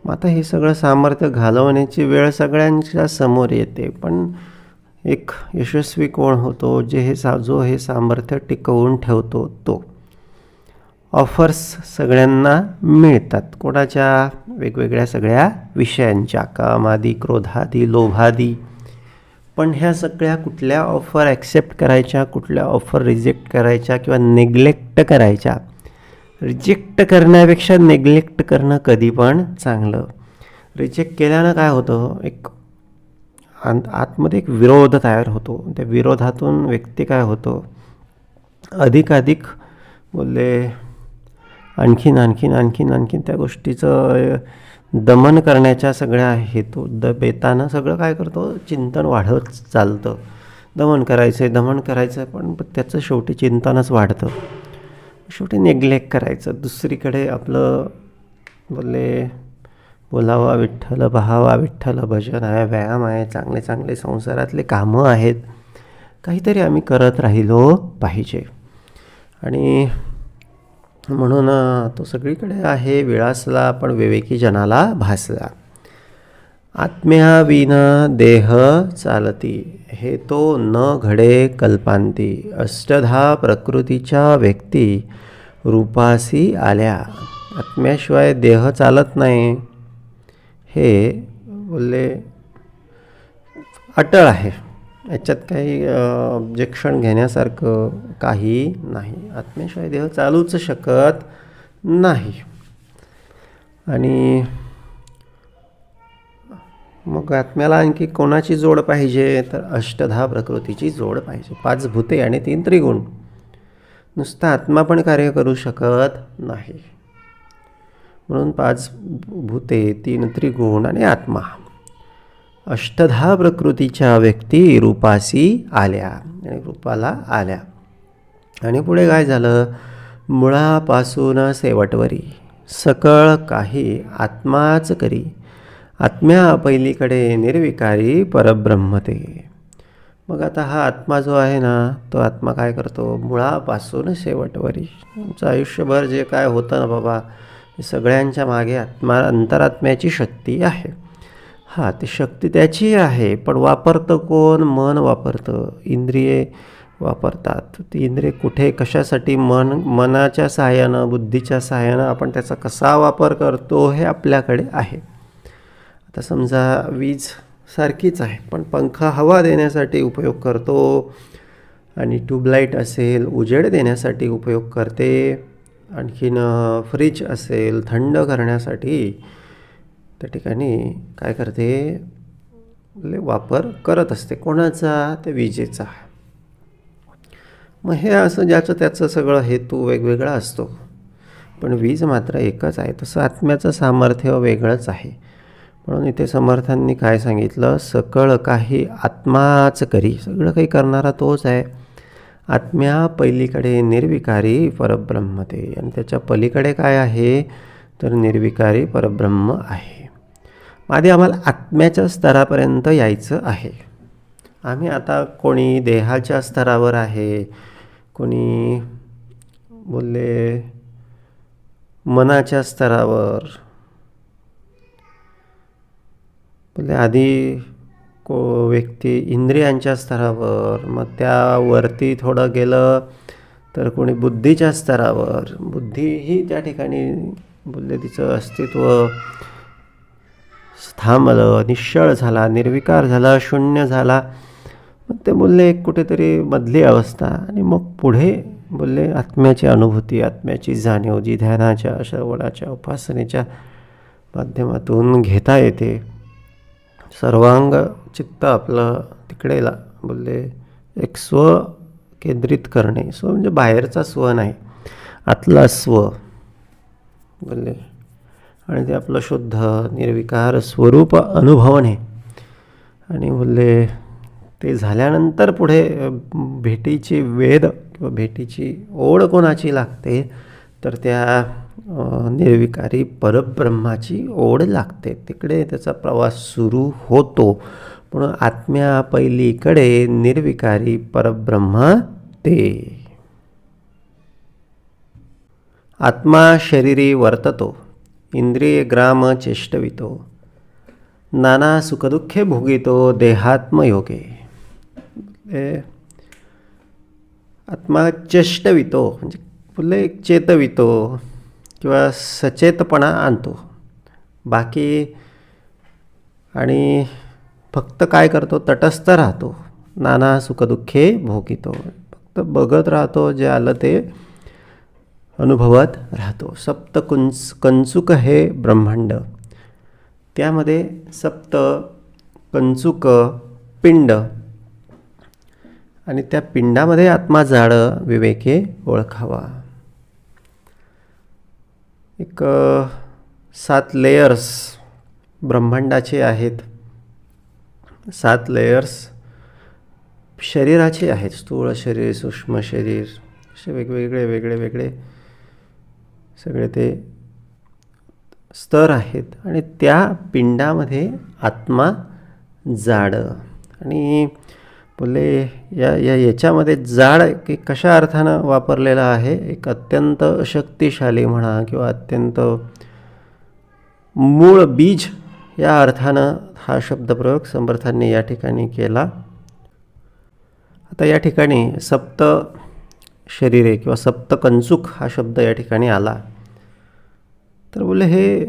मग आता हे सगळं सामर्थ्य घालवण्याची वेळ सगळ्यांच्या समोर येते. पण एक यशस्वी कोण होतो, जो हे सामर्थ्य टिकवून ठेवतो तो. ऑफर्स सगळ्यांना मिळतात. कोणाच्या? वेगवेगळ्या सगळ्या विषयांच्या, कामादी, क्रोधादी, लोभादी. पण ह्या सगळ्या कुठल्या ऑफर ॲक्सेप्ट करायच्या, कुठल्या ऑफर रिजेक्ट करायच्या किंवा नेग्लेक्ट करायच्या? रिजेक्ट करण्यापेक्षा नेग्लेक्ट करणं कधी पण चांगलं. रिजेक्ट केल्यानं काय होतं, एक आतमध्ये एक विरोध तयार होतो. त्या विरोधातून व्यक्ती काय होतो, अधिकाधिक बोलले आणखीन त्या गोष्टीचं दमन करण्याच्या सगळ्या हेतू बेतानं सगळं काय करतो, चिंतन वाढत चालतं. दमन करायचं पण त्याचं शेवटी चिंतनच वाढतं. शेवटी नेग्लेक्ट करायचं, दुसरीकडे आपलं बोलले बोलावा विठ्ठल, पहावा विठ्ठल, भजन आहे, व्यायाम आहे, चांगले चांगले संसारातले कामं आहेत, काहीतरी आम्ही करत राहिलो पाहिजे. आणि म्हणून तो सगळीकडे आहे, विळासला पण विवेकी जनाला भासला. आत्म्याविन देह चालती, हे तो न घडे कल्पांती. अष्टधा प्रकृतीच्या व्यक्ती रूपासी आल्या. आत्म्याशिवाय देह चालत नाही, हे बोलले अटळ आहे. याच्यात काही ऑब्जेक्शन घेण्यासारखं काही नाही. आत्म्याशिवाय देह चालूच शकत नाही. आणि मग आत्म्याला आणखी कोणाची जोड पाहिजे, तर अष्टधा प्रकृतीची जोड पाहिजे. 5 भूते आणि 3 त्रिगुण. नुसता आत्मा पण कार्य करू शकत नाही. म्हणून 5 भूते, 3 त्रिगुण आणि आत्मा. अष्टधा प्रकृतीच्या व्यक्ती रूपासी आल्या, आणि रूपाला आल्या. आणि पुढे काय झालं, मुळापासून शेवटवरी सकळ काही आत्माच करी. आत्म्या पहिलीकडे निर्विकारी परब्रह्म ते. मग आता हा आत्मा जो आहे ना, तो आत्मा काय करतो, मुळापासून शेवटवरी. आमचं आयुष्यभर जे काय होतं ना बाबा, सगळ्यांच्या मागे अंतरात्म्याची शक्ती आहे. ती शक्ती त्याची आहे, पण वापरतं कोण, मन वापरतं, इंद्रिये वापरतात. ती इंद्रिये कुठे कशासाठी, मनाच्या सहाय्यानं, बुद्धीच्या सहाय्यानं आपण त्याचा कसा वापर करतो हे आपल्याकडे आहे. आता समजा वीज सारखीच आहे, पण पंखा हवा देण्यासाठी उपयोग करतो, आणि ट्यूबलाईट असेल उजेड देण्यासाठी उपयोग करते, आणखीन फ्रीज असेल थंड करण्यासाठी त्या ठिकाणी काय करते, वापर करत असते. कोणाचा, त्या विजेचा. मग हे असं ज्याचं त्याचं सगळं हेतू वेगवेगळा असतो, पण वीज मात्र एकच आहे. तसं आत्म्याचं सामर्थ्य वेगळंच आहे. म्हणून इथे समर्थांनी काय सांगितलं, सकळ काही आत्माच करी. सगळं काही करणारा तोच आहे. आत्म्या पहिलीकडे निर्विकारी परब्रह्म ते, आणि त्याच्या पलीकडे काय आहे, तर निर्विकारी परब्रह्म आहे. आधी आम्हाला आत्म्याच्या स्तरापर्यंत यायचं आहे. आम्ही आता कोणी देहाच्या स्तरावर आहे, कोणी बोलले मनाच्या स्तरावर, बोलले आधी व्यक्ती इंद्रियांच्या स्तरावर, मग त्यावरती थोडं गेलं तर कोणी बुद्धीच्या स्तरावर. बुद्धी ही त्या ठिकाणी बोलले तिचं अस्तित्व थांबलं, निश्चळ झाला, निर्विकार झाला, शून्य झाला. मग ते बोलले एक कुठेतरी मधली अवस्था. आणि मग पुढे बोलले आत्म्याची अनुभूती, आत्म्याची जाणीव जी ध्यानाच्या, श्रवणाच्या, उपासनेच्या माध्यमातून घेता येते. सर्वांग चित्त आपलं तिकडे बोलले एक स्व केंद्रित करणे. स्व म्हणजे बाहेरचा स्व नाही, आतला स्व बोलले. आणि ते आपलं शुद्ध निर्विकार स्वरूप अनुभवणे. आणि बोलले ते झाल्यानंतर पुढे भेटीची वेद किंवा भेटीची ओढ कोणाची लागते, तर त्या निर्विकारी परब्रह्माची ओढ लागते. तिकडे त्याचा प्रवास सुरू होतो. म्हणून आत्म्या पहिलीकडे निर्विकारी परब्रह्म ते. आत्मा शरीरी वर्ततो, इंद्रिय ग्राम चेष्टवितो, नाना सुखदुःखे भोगितो देहात्मयोगे. आत्मा चेष्टवितो म्हणजे बोलले चेतवितो किंवा सचेतपणा आणतो. बाकी आणि फक्त काय करतो, तटस्थ राहतो. नाना सुखदुःखे भोगितो, फक्त बघत राहतो, जे आलं ते अनुभवत राहतो. सप्त कंचुक हे ब्रह्मांड, त्यामध्ये सप्त कंचुक पिंड, आणि त्या पिंडामध्ये आत्मा जाड विवेके ओळखावा. एक 7 लेयर्स ब्रह्मांडाचे आहेत. 7 लेयर्स शरीराचे आहेत. स्थूळ शरीर, सूक्ष्म शरीर, असे वेगवेगळे सगळे ते स्तर आहेत आणि त्या पिंडामध्ये आत्मा जाड. आणि बोलले याच्यामध्ये जाड की कशा अर्थानं वापरलेला आहे, एक अत्यंत शक्तिशाली म्हणा किंवा अत्यंत मूळ बीज या अर्थानं हा शब्दप्रयोग समर्थांनी या ठिकाणी केला. आता या ठिकाणी सप्त शरीरे किंवा सप्तकंचुक हा शब्द या ठिकाणी आला. तर बोले हे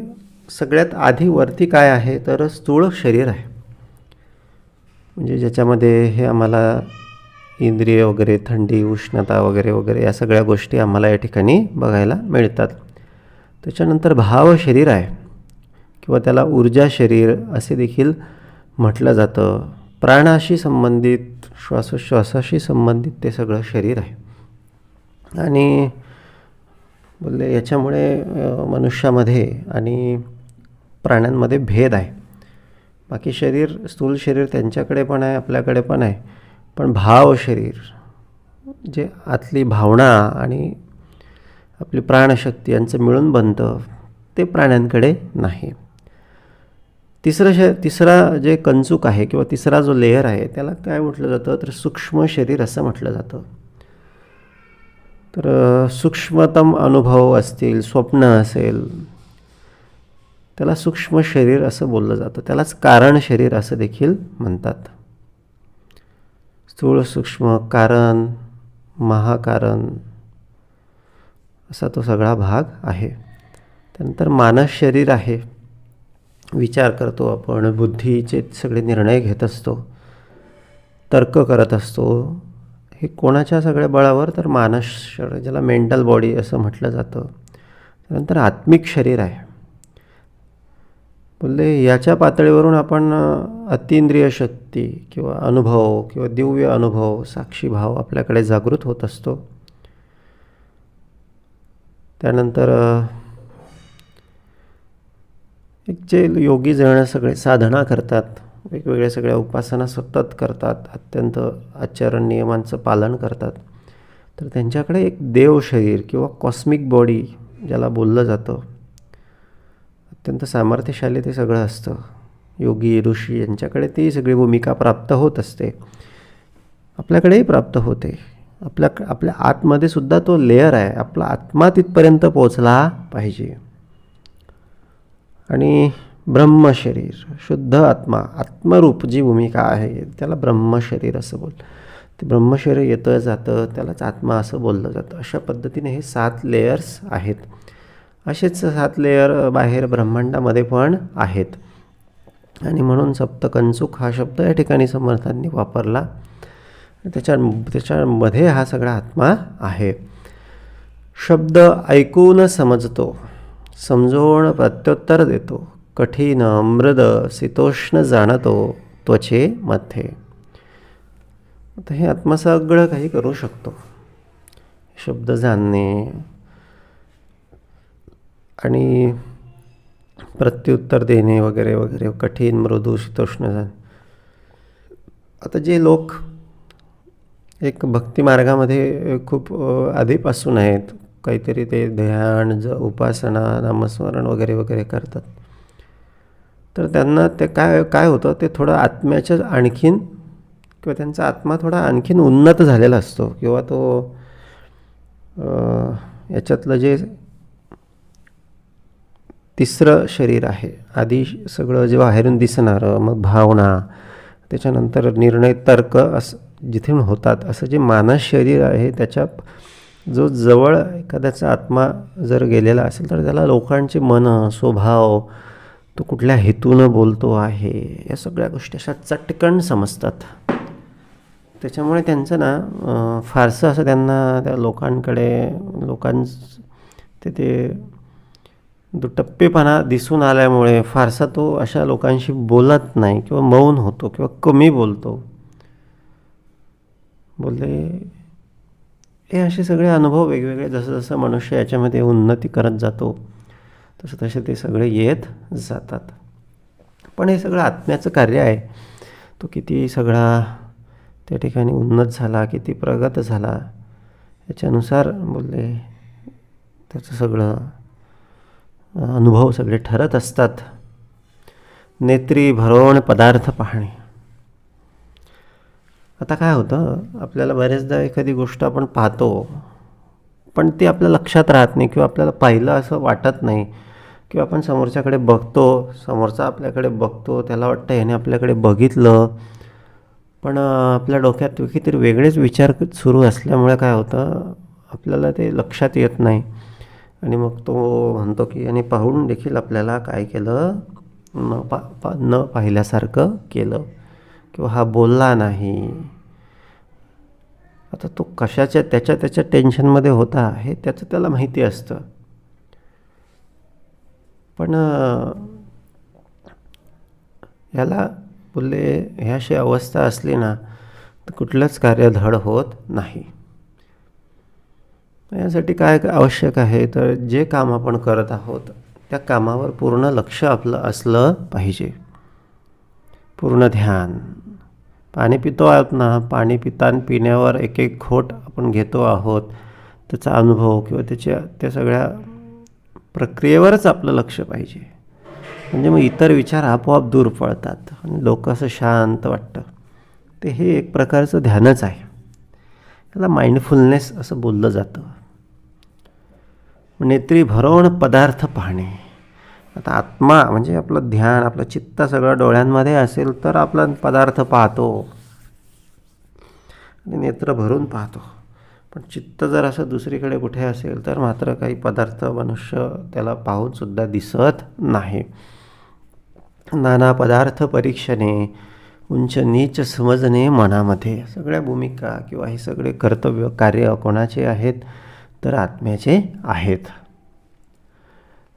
सगळ्यात आधी वरती काय आहे तर स्थूळ शरीर आहे, म्हणजे ज्याच्यामध्ये हे आम्हाला इंद्रिय वगैरे, थंडी, उष्णता वगैरे वगैरे या सगळ्या गोष्टी आम्हाला या ठिकाणी बघायला मिळतात. त्याच्यानंतर भाव शरीर आहे किंवा त्याला ऊर्जा शरीर असे देखील म्हटलं जातं. प्राणाशी संबंधित, श्वासोश्वासाशी संबंधित ते सगळं शरीर आहे. आणि बोलले याच्यामुळे मनुष्यामध्ये आणि प्राण्यांमध्ये भेद आहे. बाकी शरीर, स्थूल शरीर त्यांच्याकडे पण आहे, आपल्याकडे पण आहे, पण भाव शरीर जे आतली भावना आणि आपली प्राणशक्ती यांचं मिळून बनतं ते प्राण्यांकडे नाही. तिसरा जे कंचुक आहे किंवा तिसरा जो लेयर आहे त्याला काय म्हटलं जातं तर सूक्ष्म शरीर असं म्हटलं जातं. तर सूक्ष्मतम अनुभव असतील, स्वप्न असेल, त्याला सूक्ष्म शरीर असं बोललं जातं. त्यालाच कारण शरीर असं देखील म्हणतात. स्थूळ, सूक्ष्म, कारण, महाकारण असा तो सगळा भाग आहे. त्यानंतर मानस शरीर आहे, विचार करतो आपण, बुद्धीचे सगळे निर्णय घेत असतो, तर्क करत असतो. हे कोणाच्या सगळ्या बळावर तर मानस शरीर, ज्याला मेंटल बॉडी असं म्हटलं जातं. त्यानंतर आत्मिक शरीर आहे. बोलले याच्या पातळीवरून आपण अतींद्रिय शक्ती किंवा अनुभव किंवा दिव्य अनुभव, साक्षीभाव आपल्याकडे जागृत होत असतो. त्यानंतर एक जे योगी जण सगळे साधना करतात, वेगवेगळ्या सगळ्या उपासना सतत करतात, अत्यंत आचरण नियमांचं पालन करतात, तर त्यांच्याकडे एक देव शरीर किंवा कॉस्मिक बॉडी ज्याला बोललं जातं, अत्यंत सामर्थ्यशाली ते सगळं असतं. योगी ऋषी यांच्याकडे ती सगळी भूमिका प्राप्त होत असते, आपल्याकडेही प्राप्त होते. आपल्या आतमध्ये सुद्धा तो लेअर आहे. आपला आत्मा तिथपर्यंत पोचला पाहिजे. आणि ब्रह्मशरीर, शुद्ध आत्मा, आत्मरूप जी भूमिका आहे त्याला ब्रह्मशरीर असं ते ब्रह्मशरीर येतं जातं, त्यालाच आत्मा असं बोललं जातं. अशा पद्धतीने हे 7 लेयर्स आहेत. असेच 7 लेयर बाहेर ब्रह्मांडामध्ये पण आहेत. आणि म्हणून सप्तकंचुक हा शब्द या ठिकाणी समर्थांनी वापरला. त्याच्यामध्ये हा सगळा आत्मा आहे. शब्द ऐकून समजतो, समजून प्रत्युत्तर देतो, कठीण मृद शीतोष्ण जाणतो त्वचेमध्ये. आता हे आत्मा सगळं काही करू शकतो. शब्द जाणणे आणि प्रत्युत्तर देणे वगैरे वगैरे, कठीण मृदू शीतोष्ण जाण. आता जे लोक एक भक्ती मार्गामध्ये खूप आधीपासून आहेत, काहीतरी ते ध्यान, उपासना, नामस्मरण वगैरे वगैरे करतात, तर त्यांना ते काय होतं, ते थोडं आत्म्याच्या आणखीन किंवा त्यांचा आत्मा थोडा आणखीन उन्नत झालेला असतो. किंवा तो याच्यातलं जे तिसरं शरीर आहे, आधी सगळं जे बाहेरून दिसणारं, मग भावना, त्याच्यानंतर निर्णय, तर्क असं जिथे होतात, असं जे मानस शरीर आहे त्याच्या जो जवळ एखाद्याचा आत्मा जर गेलेला असेल तर त्याला लोकांचे मन, स्वभाव, तो कुठल्या हेतूनं बोलतो आहे, या सगळ्या गोष्टी अशा चटकन समजतात. त्याच्यामुळे त्यांचं ना फारसं असं त्यांना त्या ते दुटप्पेपणा दिसून आल्यामुळे फारसा तो अशा लोकांशी बोलत नाही किंवा मौन होतो किंवा कमी बोलतो. बोलले हे असे सगळे अनुभव वेगवेगळे, जसं जसं मनुष्य याच्यामध्ये उन्नती करत जातो तसं तसे ते सगळे येत जातात. पण हे सगळं आत्म्याचं कार्य आहे. तो किती सगळा त्या ठिकाणी उन्नत झाला, किती प्रगत झाला, याच्यानुसार बोलले त्याचं सगळं अनुभव सगळे ठरत असतात. नेत्री भरवून पदार्थ पाहणे. आता काय होतं, आपल्याला बऱ्याचदा एखादी गोष्ट आपण पाहतो पण ती आपल्या लक्षात राहत नाही किंवा आपल्याला पाहिलं असं वाटत नाही, किंवा आपण समोरच्याकडे बघतो, समोरचा आपल्याकडे बघतो, त्याला वाटतं ह्याने आपल्याकडे बघितलं, पण आपल्या डोक्यात कितीतरी वेगळेच विचार सुरू असल्यामुळे काय होतं, आपल्याला ते लक्षात येत नाही. आणि मग तो म्हणतो की आणि पाहून देखील आपल्याला काय केलं, न पाहिल्यासारखं केलं, किंवा हा बोलला नाही. आता तो कशाच्या त्याच्या टेन्शनमध्ये होता हे त्याचं त्याला माहिती असतं. पण ह्याला बोलले ह्याशी अवस्था असली ना तर कुठलंच कार्य धड होत नाही. यासाठी काय आवश्यक आहे, तर जे काम आपण करत आहोत त्या कामावर पूर्ण लक्ष आपलं असलं पाहिजे, पूर्ण ध्यान. पाणी पितो आहोत ना, पाणी पिण्यावर एक एक घोट आपण घेतो आहोत, त्याचा अनुभव किंवा त्या सगळ्या प्रक्रियेवरच आपलं लक्ष पाहिजे. म्हणजे मग इतर विचार आपोआप दूर पळतात आणि डोकं असं शांत वाटतं. ते हे एक प्रकारचं ध्यानच आहे. त्याला माइंडफुलनेस असं बोललं जातं. नेत्री भरवून पदार्थ पाहणे. आता आत्मा म्हणजे आपलं ध्यान, आपलं चित्त सगळं डोळ्यांमध्ये असेल तर आपला पदार्थ पाहतो आणि नेत्र भरून पाहतो. पण चित्त जर असं दुसरीकडे कुठे असेल तर मात्र काही पदार्थ मनुष्य त्याला पाहूनसुद्धा दिसत नाही. नाना पदार्थ परीक्षणे, उंच नीच समजणे मनामध्ये. सगळ्या भूमिका किंवा हे सगळे कर्तव्य कार्य कोणाचे आहेत, तर आत्म्याचे आहेत.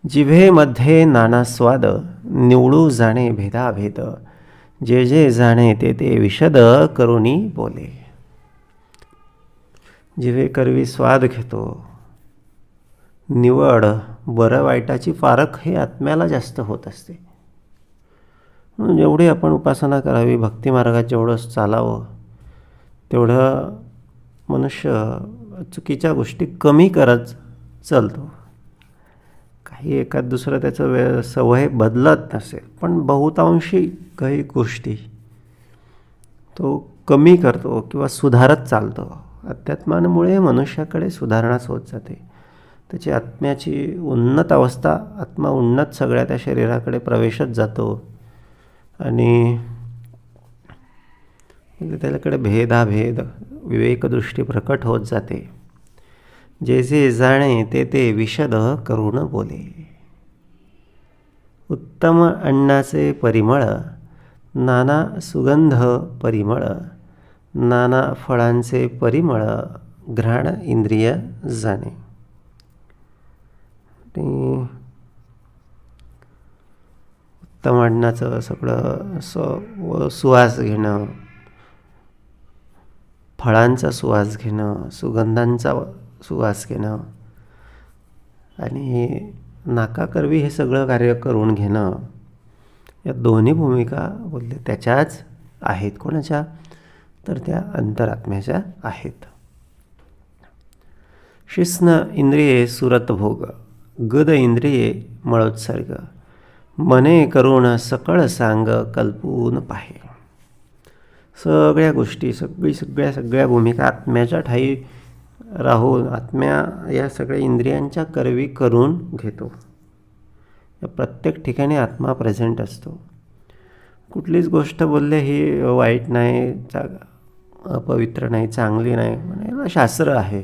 जिव्हेमध्ये नाना स्वाद, निवडू जाणे भेदाभेद. जे जे जाणे ते ते विशद, करुणी बोले. जिव्हे करवी स्वाद घेतो, निवड बरं वाईटाची पारख हे आत्म्याला जास्त होत असते. म्हणून जेवढी आपण उपासना करावी, भक्तिमार्गात जेवढं चालावं तेवढं मनुष्य चुकीच्या गोष्टी कमी करत चालतो. काही एखाद दुसरं त्याचं सवय बदलत नसेल, पण बहुतांशी काही गोष्टी तो कमी करतो किंवा सुधारत चालतो. अध्यात्मामुळे मनुष्याकडे सुधारणाच होत जाते. त्याची आत्म्याची उन्नत अवस्था, आत्मा उन्नत सगळ्या त्या शरीराकडे प्रवेशच जातो आणि त्याच्याकडे भेदाभेद विवेकदृष्टी प्रकट होत जाते. जे जे जाणे ते ते विशद, करून बोले. उत्तम अन्नाचे परिमळ, नाना सुगंध परिमळ. नाना फळांचे परिमळ, घ्राण इंद्रिय जाणे. उत्तम अन्नाचं सगळं सुवास घेणं, फळांचा सुवास घेणं, सुगंधांचा सुवास घेणं आणि नाकाकरवी हे सगळं कार्य करून घेणं, या दोन्ही भूमिका बोलले त्याच्याच आहेत. कोणाच्या, तर त्या अंतरात्म्याच्या आहेत. शिस्न इंद्रिये सुरत भोग, गद इंद्रिये मळोत्सर्ग. मने करून सकळ सांग, कल्पून पाहे. सगळ्या गोष्टी सगळ्या भूमिका आत्म्याच्या ठाई राहून आत्म्या या सगळ्या इंद्रियांच्या करवी करून घेतो. या प्रत्येक ठिकाणी आत्मा प्रेझेंट असतो. कुठलीच गोष्ट बोलले ही वाईट नाही, अपवित्र नाही, चांगली नाही, म्हणजे शास्त्र आहे.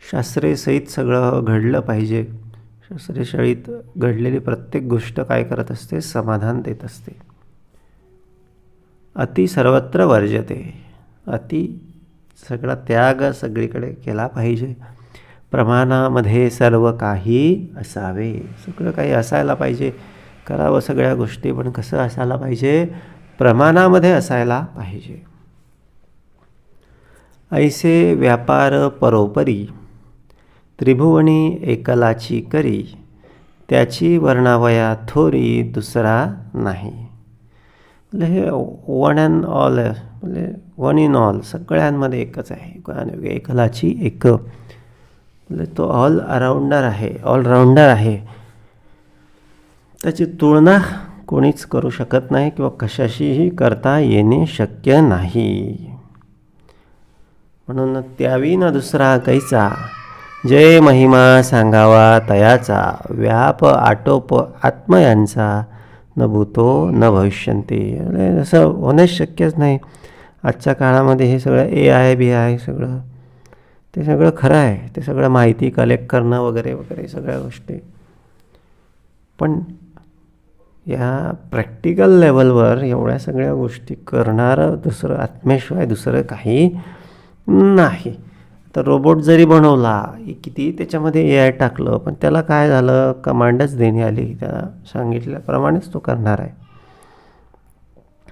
शास्त्रे सहित सगळं घडलं पाहिजे. शास्त्रे सहित घडलेली प्रत्येक गोष्ट काय करत असते, समाधान देत असते. अति सर्वत्र वर्जते. अति सगळा त्याग सगळीकडे केला पाहिजे. प्रमाणामध्ये सर्व काही असावे. सगळं काही असायला पाहिजे. करावं सगळ्या गोष्टी, पण कसं असायला पाहिजे, प्रमाणामध्ये असायला पाहिजे. ऐसे व्यापार परोपरी, त्रिभुवनी एकलाची करी. त्याची वर्णावया थोरी, दुसरा नाही. म्हणजे हे वन अँड ऑल आहे, म्हणजे वन इन ऑल, सगळ्यांमध्ये एकच आहे. एकलाची एक. म्हणजे तो ऑलराऊंडर आहे. त्याची तुलना कोणीच करू शकत नाही किंवा कशाशीही करता येणे शक्य नाही. म्हणून त्यावी न दुसरा कैचा, जय महिमा सांगावा तयाचा, व्याप आटोप आत्मयांचा, न भूतो न भविष्यंती. असं होणंच शक्यच नाही. आजच्या काळामध्ये हे सगळं AI सगळं ते सगळं खरं आहे. ते सगळं माहिती कलेक्ट करणं वगैरे वगैरे सगळ्या गोष्टी. पण या प्रॅक्टिकल लेवलवर एवढ्या सगळ्या गोष्टी करणारं दुसरं आत्म्याशिवाय दुसरं काही नाही. तर रोबोट जरी बनवला, किती त्याच्यामध्ये AI टाकलं, पण त्याला काय झालं, कमांडच देणी आली, त्याला सांगितल्याप्रमाणेच तो करणार आहे.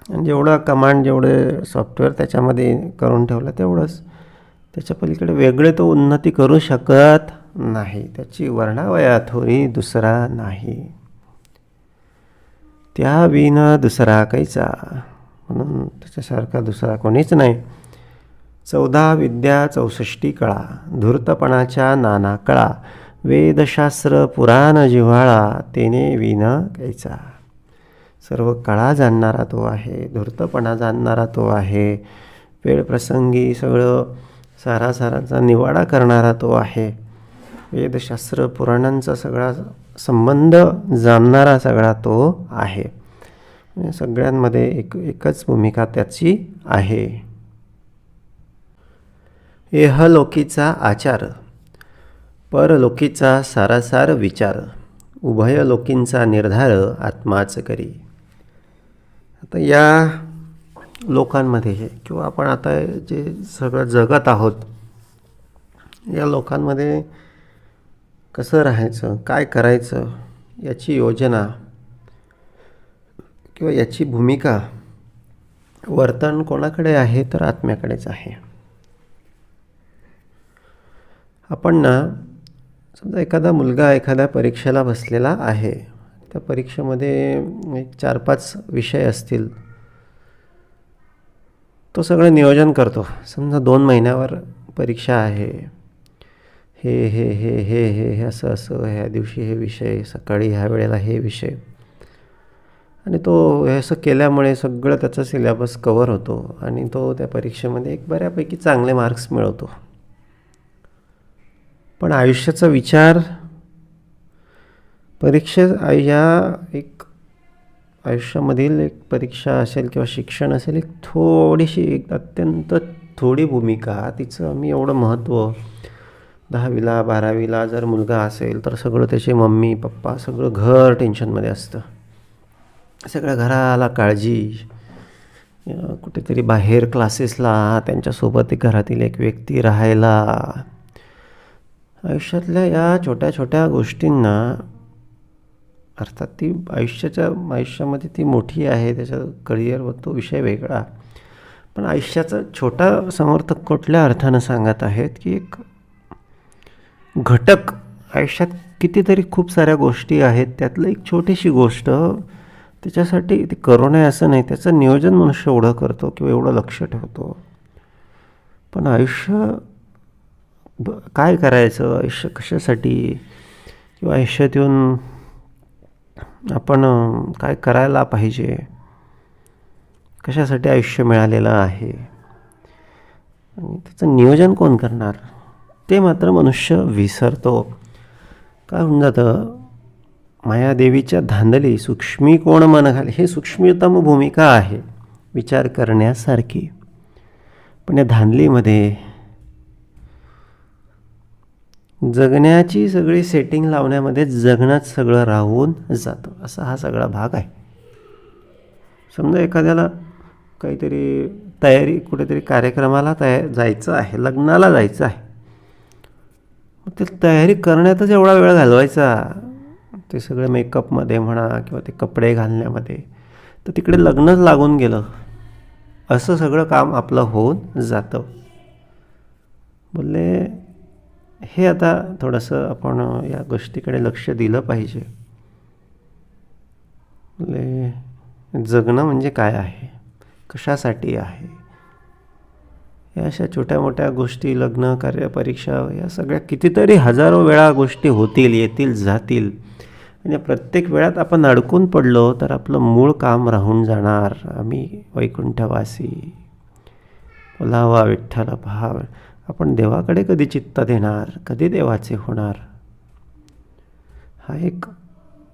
आणि जेवढे सॉफ्टवेअर त्याच्यामध्ये करून ठेवलं तेवढंच. त्याच्या पलीकडे वेगळे तो उन्नती करू शकत नाही. त्याची वर्णावया थोरी दुसरा नाही. त्या विन दुसरा कैचा, म्हणून त्याच्यासारखा दुसरा कोणीच नाही. 14 विद्या 64 कळा, धूर्तपणाच्या नाना कळा, वेदशास्त्र पुराण जिव्हाळा, तेने विन कैचा. सर्व कळा जाणणारा तो आहे, धूर्तपणा जाणणारा तो आहे, वेळप्रसंगी सगळं सारासाराचा निवाडा करणारा तो आहे, वेदशास्त्र पुराणांचा सगळा संबंध जाणणारा सगळा तो आहे. सगळ्यांमध्ये एकच भूमिका त्याची आहे. एहलोकीचा आचार, परलोकीचा सारासार विचार, उभयलोकींचा निर्धार आत्माच करी. आता या लोकांमध्ये किंवा आपण आता जे सगळं जगत आहोत, या लोकांमध्ये कसं राहायचं, काय करायचं, याची योजना किंवा याची भूमिका, वर्तन कोणाकडे आहे, तर आत्म्याकडेच आहे. आपण ना, समजा एखादा मुलगा एखाद्या परीक्षेला बसलेला आहे, त्या परीक्षेमध्ये 4-5 विषय असतील, तो सगळं नियोजन करतो. समजा 2 महिन्यावर परीक्षा आहे, हे हे हे हे हे हे असं असं, ह्या दिवशी हे विषय, सकाळी ह्या वेळेला हे विषय, आणि तो हे असं केल्यामुळे सगळं त्याचा सिलेबस कवर होतो आणि तो त्या परीक्षेमध्ये एक बऱ्यापैकी चांगले मार्क्स मिळवतो. पण आयुष्याचा विचार, आयुष्यामधील एक परीक्षा असेल किंवा शिक्षण असेल, एक अत्यंत थोडी भूमिका, तिचं आम्ही एवढं महत्त्व. 10वीला 12वीला जर मुलगा असेल तर सगळं त्याचे मम्मी पप्पा सगळं घर टेन्शनमध्ये असतं. सगळ्या घराला काळजी, कुठेतरी बाहेर क्लासेसला त्यांच्यासोबत घरातील एक व्यक्ती राहायला. आयुष्यातल्या या छोट्या छोट्या गोष्टींना, अर्थात ती आयुष्यामध्ये ती मोठी आहे, त्याच्या करिअरवर तो विषय वेगळा. पण आयुष्याचा छोटा समर्थक कुठल्या अर्थानं सांगत आहेत की एक घटक, आयुष्यात कितीतरी खूप साऱ्या गोष्टी आहेत, त्यातलं एक छोटीशी गोष्ट, त्याच्यासाठी ती करू नये असं नाही, त्याचं नियोजन मनुष्य एवढं करतो किंवा एवढं लक्ष ठेवतो. पण आयुष्य काय करायचं, आयुष्य कशासाठी, किंवा आयुष्यात येऊन आपण काय करायला पाहिजे, कशासाठी आयुष्य मिळालेलं आहे, आणि त्याचं नियोजन कोण करणार, ते मात्र मनुष्य विसरतो. काय होऊन जातं, मायादेवीच्या धांदली सूक्ष्मी कोण मन घाले, हे सूक्ष्मतम भूमिका आहे विचार करण्यासारखी. पण या धांदलीमध्ये जगण्याची सगळी सेटिंग लावण्यामध्ये जगणंच सगळं राहून जातं, असा हा सगळा भाग आहे. समजा एखाद्याला काहीतरी तयारी, कुठेतरी कार्यक्रमाला जायचं आहे, लग्नाला जायचं आहे, ते तयारी करण्यातच एवढा वेळ घालवायचा, ते सगळं मेकअपमध्ये म्हणा किंवा ते कपडे घालण्यामध्ये, तर तिकडे लग्नच लागून गेलं, असं सगळं काम आपलं होऊन जातं. बोलले हे आता थोडंसं आपण या गोष्टीकडे लक्ष दिलं पाहिजे. बोलले जगणं म्हणजे काय आहे, कशासाठी आहे, या अशा छोट्या मोठ्या गोष्टी, लग्न, कार्य, परीक्षा, या सगळ्या कितीतरी हजारो वेळा गोष्टी होतील, येतील, जातील. आणि प्रत्येक वेळात आपण अडकून पडलो तर आपलं मूळ काम राहून जाणार. आम्ही वैकुंठवासी, बोलावा विठ्ठल भाव. आपण देवाकडे कधी चित्त देणार, कधी देवाचे होणार? हा एक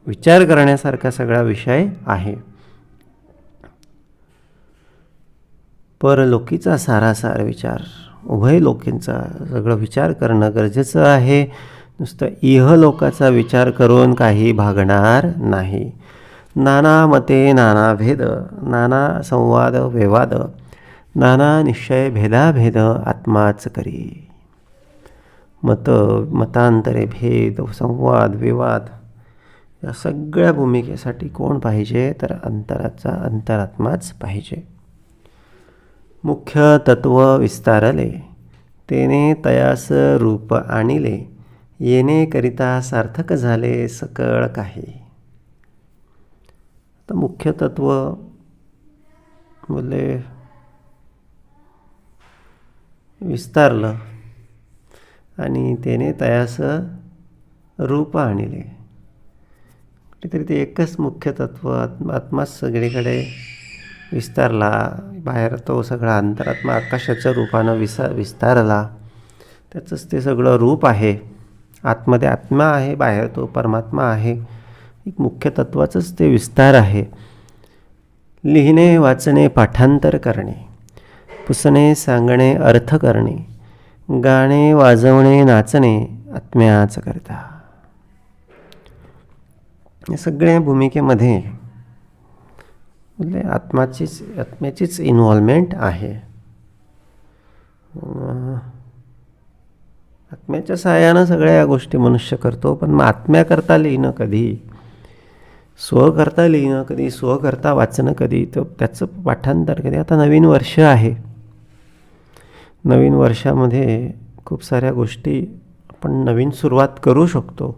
विचार करण्यासारखा सगळा विषय आहे. परलोकीचा सारासार विचार, उभयलोकींचा सगळं विचार करणं गरजेचं आहे. नुसतं इहलोकाचा विचार करून काही भागणार नाही. नाना मते, नाना भेद, नाना संवाद विवाद, नाना निश्चय भेदाभेद आत्माच करी. मतांतरे, भेद, संवाद, विवाद या सगळ्या भूमिकेसाठी कोण पाहिजे? तर अंतरात्माच पाहिजे. मुख्य तत्व विस्तारले, तेने तयास रूप आणिले, येणे करिता सार्थक झाले सकळ काही. तर मुख्य तत्व बोलले विस्तारलं आणि त्याने तयास रूप आणले. कुठेतरी ते एकच मुख्य तत्व आत्माच सगळीकडे विस्तारला. बाहेर तो सगळा अंतरात्मा आकाशाच्या रूपानं विस्तारला. त्याचंच ते सगळं रूप आहे. आतमध्ये आत्मा आहे, बाहेर तो परमात्मा आहे. एक मुख्य तत्वाचंच ते विस्तार आहे. लिहिणे, वाचणे, पाठांतर करणे, पुसणे, सांगणे, अर्थ करणे, गाणे, वाजवणे, नाचणे, आत्म्याच करता. या सगळ्या भूमिकेमध्ये म्हणजे आत्म्याचीच इन्व्हॉल्वमेंट आहे. आत्म्याच्या सहाय्यानं सगळ्या या गोष्टी मनुष्य करतो. पण मग आत्म्याकरता लिहिणं कधी, स्वकर्ता लिहिणं कधी, स्वकर्ता वाचणं कधी, तर त्याचं पाठांतर कधी. आता नवीन वर्ष आहे. नवीन वर्षामध्ये खूप साऱ्या गोष्टी आपण नवीन सुरुवात करू शकतो.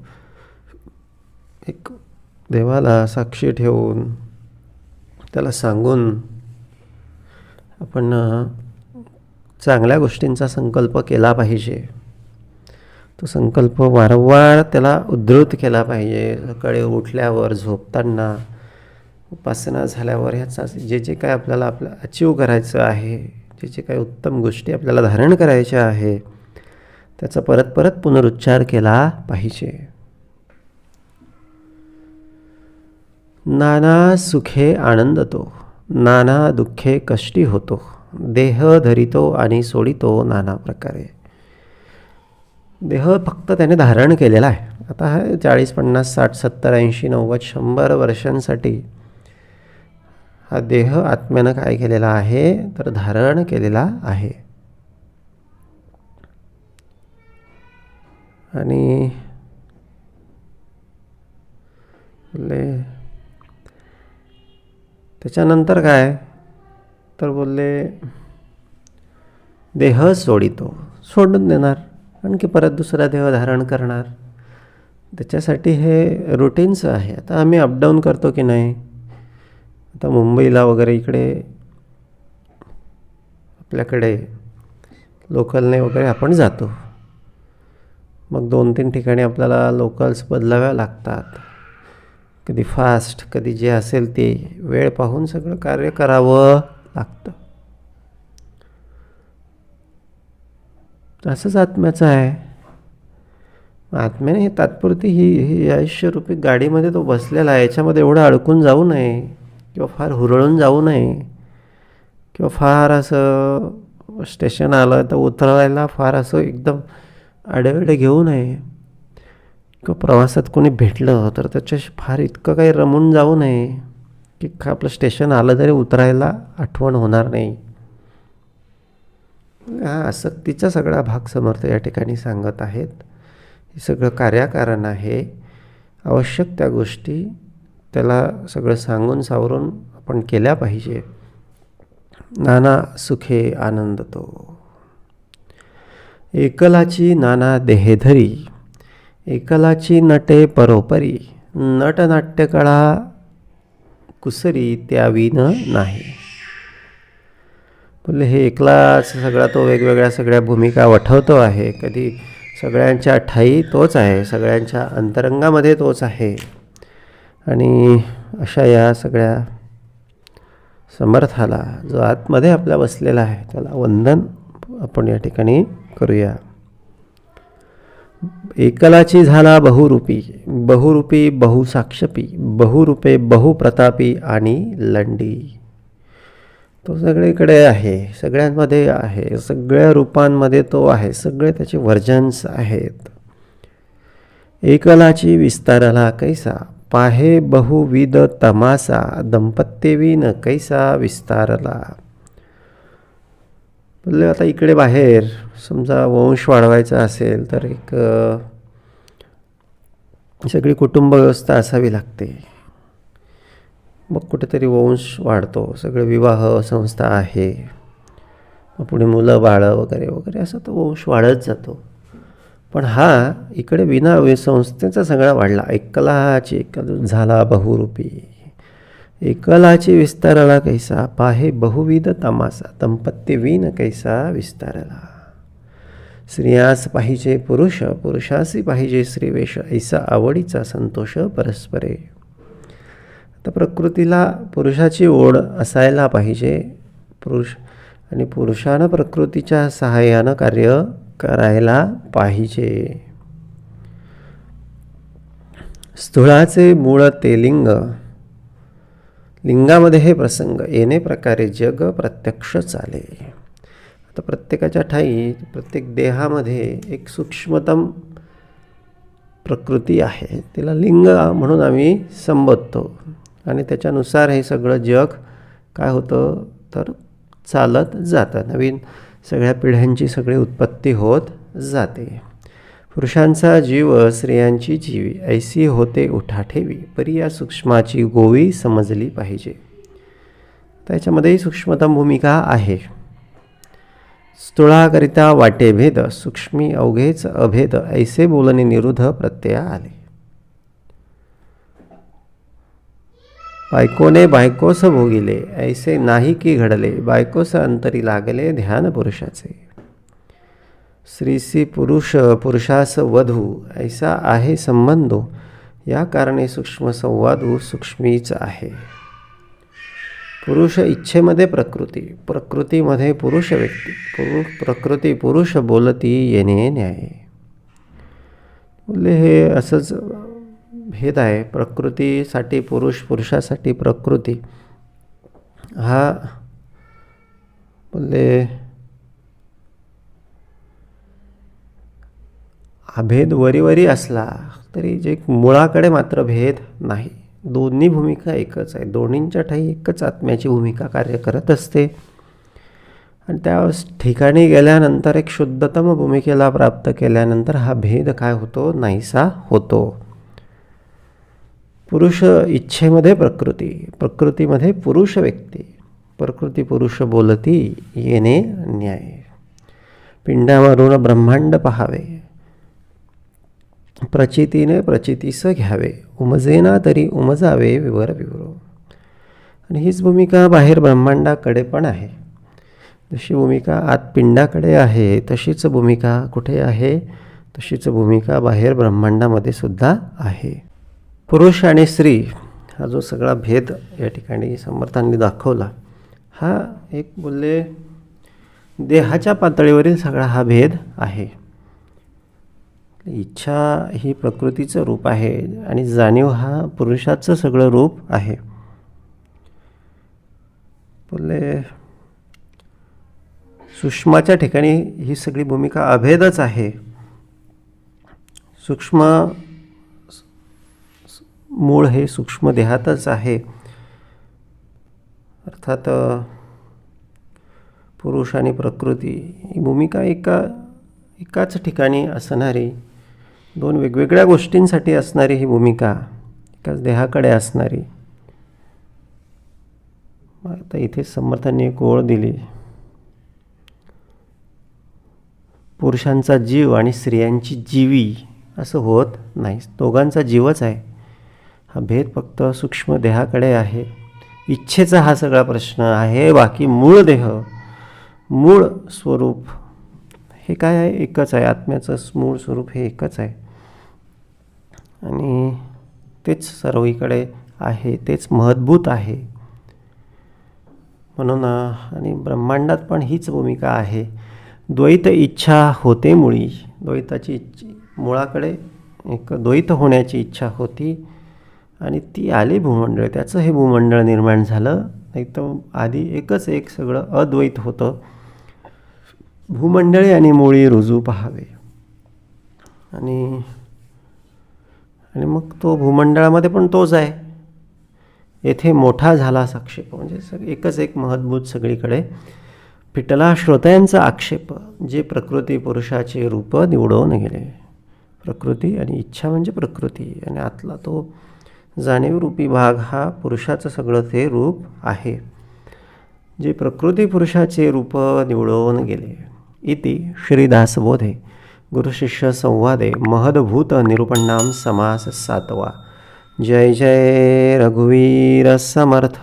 एक देवाला साक्षी ठेवून, त्याला सांगून आपण चांगल्या गोष्टींचा संकल्प केला पाहिजे. तो संकल्प वारंवार त्याला उद्धृत केला पाहिजे. सकाळी उठल्यावर, झोपताना, उपासना झाल्यावर, ह्याचा जे काय आपल्याला अचीव करायचं आहे, जे काही उत्तम गोष्टी आपल्याला धारण करायच्या आहे, त्याचा परत परत पुनरुच्चार केला पाहिजे. नाना सुखे आनंदतो, नाना दुःखे कष्टी होतो, देह धरितो आणि सोडितो नाना प्रकारे. देह फक्त त्याने धारण केलेला आहे. आता हा 40, 50, 60, 70, 80, 90, 100 वर्षांसाठी हा देह आत्म्यानं काय केलेला आहे? तर धारण केलेला आहे. आणि त्याच्यानंतर काय तर बोलले देह सोडितो, सोडून देणार, आणखी परत दुसरा देह धारण करणार. त्याच्यासाठी हे रुटीन्स आहे. आता आम्ही अपडाऊन करतो की नाही. आता मुंबईला वगैरे इकडे आपल्याकडे लोकलने वगैरे आपण जातो. मग 2-3 ठिकाणी आपल्याला लोकल्स बदलाव्या लागतात. कधी फास्ट, कधी जे असेल ते वेळ पाहून सगळं कार्य करावं लागतं. असंच आत्म्याचं आहे. आत्म्याने ही तात्पुरती ही आयुष्यरूपी गाडीमध्ये तो बसलेला आहे. याच्यामध्ये एवढं अडकून जाऊ नये किंवा फार हुरळून जाऊ नये किंवा फार असं स्टेशन आलं तर उतरवायला फार असं एकदम आडेवेडे घेऊ नये किंवा प्रवासात कोणी भेटलं तर त्याच्याशी फार इतकं काही रमून जाऊ नये की आपलं स्टेशन आलं तरी उतरायला आठवण होणार नाही. हा आसक्तीचा सगळा भाग समर्थ या ठिकाणी सांगत आहेत. हे सगळं कार्याकारण आहे. आवश्यक त्या गोष्टी त्याला सगळं सांगून सावरून आपण केल्या पाहिजे. नाना सुखे आनंदतो, एकलाची नाना देहेधरी, एकलाची नटे परोपरी, नटनाट्यकळा कुसरी त्याविन नाही. बोलले हे एकलाच सगळा तो वेगवेगळ्या सगळ्या भूमिका वठवतो आहे. कधी सगळ्यांच्या ठाई तोच आहे, सगळ्यांच्या अंतरंगामध्ये तोच आहे. आणि अशा या सगळ्या समर्थाला जो आतमध्ये आपल्या बसलेला आहे त्याला वंदन आपण या ठिकाणी करूया. एकलाची झाला बहुरूपी, बहुरूपी बहुसाक्षपी, बहुरूपे बहुप्रतापी आणि लंडी. तो सगळीकडे आहे, सगळ्यांमध्ये आहे, सगळ्या रूपांमध्ये तो आहे, सगळे त्याचे व्हर्जन्स आहेत. एकलाची विस्तारला कैसा, पाहे बहुविध तमासा, दंपत्यवीन कैसा विस्तारला. बोलले आता इकडे बाहेर समजा वंश वाढवायचा असेल तर एक सगळी कुटुंब व्यवस्था असावी लागते. मग कुठेतरी वंश वाढतो, सगळे विवाह संस्था आहे, मग पुढे मुलं बाळं वगैरे वगैरे असं तो वंश वाढत जातो. पण हा इकडे विना संस्थेचा सगळा वाढला. एकलाची झाला बहुरूपी, एकलाची विस्तारला कैसा, पाहे बहुविध तमासा, दंपत्यवीन कैसा विस्तारला. स्त्रियास पाहिजे पुरुष, पुरुषासी पाहिजे स्त्रीवेश, ऐसा आवडीचा संतोष परस्परे. तर प्रकृतीला पुरुषाची ओढ असायला पाहिजे, पुरुष आणि पुरुषानं प्रकृतीच्या सहाय्यानं कार्य करायला पाहिजे. स्थूळाचे मूळ ते लिंग, लिंगामध्ये हे प्रसंग येणे प्रकारे जग प्रत्यक्ष चाले. आता प्रत्येकाच्या ठाई प्रत्येक देहामध्ये एक सूक्ष्मतम प्रकृती आहे, तिला लिंग म्हणून आम्ही संबोधतो. आणि त्याच्यानुसार हे सगळं जग काय होतं तर चालत जातं, नवीन सगळ्या पिढ्यांची सगळी उत्पत्ती होत जाते. पुरुषांचा जीव स्त्रियांची जीवी, ऐसी होते उठाठेवी, परी या सूक्ष्माची गोवी समजली पाहिजे. त्याच्यामध्येही सूक्ष्मतम भूमिका आहे. स्थूळाकरिता वाटे भेद, सूक्ष्मी अवघेच अभेद, ऐसे बोलणे निरुद्ध प्रत्यय आले. बायकोने बायकोस भोगिले, ऐसे नाही की घडले, बायकोस अंतरी लागले ध्यान पुरुषाचे. स्त्रीसी पुरुष, पुरुषास वधू, ऐसा आहे संबंधो, या कारणे सूक्ष्म संवादू सूक्ष्मीच आहे. पुरुष इच्छेमध्ये प्रकृती, प्रकृतीमध्ये पुरुष व्यक्ती, प्रकृती पुरुष बोलती येणे न्याय. बोलले हे असंच भेद आहे. प्रकृतीसाठी पुरुष, पुरुषासाठी प्रकृती. हा बोलले हा भेद वरीवरी असला तरी जे मुळाकडे मात्र भेद नाही. दोन्ही भूमिका एकच आहे, दोन्हींच्या ठाई एकच आत्म्याची भूमिका कार्य करत असते. आणि त्या ठिकाणी गेल्यानंतर एक शुद्धतम भूमिकेला प्राप्त केल्यानंतर हा भेद काय होतो नाहीसा होतो. पुरुष इच्छेमध्ये प्रकृती, प्रकृतीमध्ये पुरुष व्यक्ती, प्रकृती पुरुष बोलती येणे न्याय. पिंडावरून ब्रह्मांड पहावे, प्रचितीने प्रचितीस घ्यावे, उमजेना तरी उमजावे विवर विवरो. आणि हीच भूमिका बाहेर ब्रह्मांडाकडे पण आहे. जशी भूमिका आत पिंडाकडे आहे तशीच भूमिका कुठे आहे, तशीच भूमिका बाहेर ब्रह्मांडामध्ये सुद्धा आहे. पुरुष आणि स्त्री हा जो सगळा भेद या ठिकाणी समर्थांनी दाखवला, हा एक बोलले देहाच्या पातळीवरील सगळा हा भेद आहे. इच्छा ही प्रकृतीचं रूप आहे आणि जाणीव हा पुरुषाचं सगळं रूप आहे. बोलले सूक्ष्माच्या ठिकाणी ही सगळी भूमिका अभेदच आहे. सूक्ष्म मूळ हे सूक्ष्म देहातच आहे. अर्थात पुरुष आणि प्रकृती ही भूमिका एकाच ठिकाणी असणारी, दोन वेगवेगळ्या गोष्टींसाठी असणारी ही भूमिका, एकाच देहाकडे असणारी. आता इथे समर्थांनी एक ओळ दिली, पुरुषांचा जीव आणि स्त्रियांची जीवी असं होत नाही, दोघांचा जीवच आहे. हा भेद फक्त सूक्ष्म देहाकडे आहे. इच्छेचा हा सगळा प्रश्न आहे. बाकी मूळ देह मूळ स्वरूप हे काय आहे? एकच आहे. आत्म्याचं मूळ स्वरूप हे एकच आहे आणि तेच सर्वीकडे आहे, तेच महद्भूत आहे. म्हणून आणि ब्रह्मांडात पण हीच भूमिका आहे. द्वैत इच्छा होते मुळी, द्वैताची मुळाकडे एक द्वैत होण्याची इच्छा होती आणि ती आली भूमंडळ, त्याचं हे भूमंडळ निर्माण झालं. नाही तर आधी एकच एक सगळं अद्वैत होतं. भूमंडळे आणि मुळी रुजू पहावे. आणि मग तो भूमंडळामध्ये पण तोच आहे. येथे मोठा झाला साक्षेप, म्हणजे एकच एक महद्भूत सगळीकडे. फिटला श्रोत्यांचा आक्षेप, जे प्रकृती पुरुषाचे रूप निवडून गेले. प्रकृती आणि इच्छा म्हणजे प्रकृती, आणि आतला तो जाणीवरूपी भाग हा पुरुषाचं सगळं ते रूप आहे, जे प्रकृती पुरुषाचे रूप निवडून गेले. इति श्रीदासबोधे गुरुशिष्य संवादे महद्भूत निरूपणाम समास 7वा. जय जय रघुवीर समर्थ.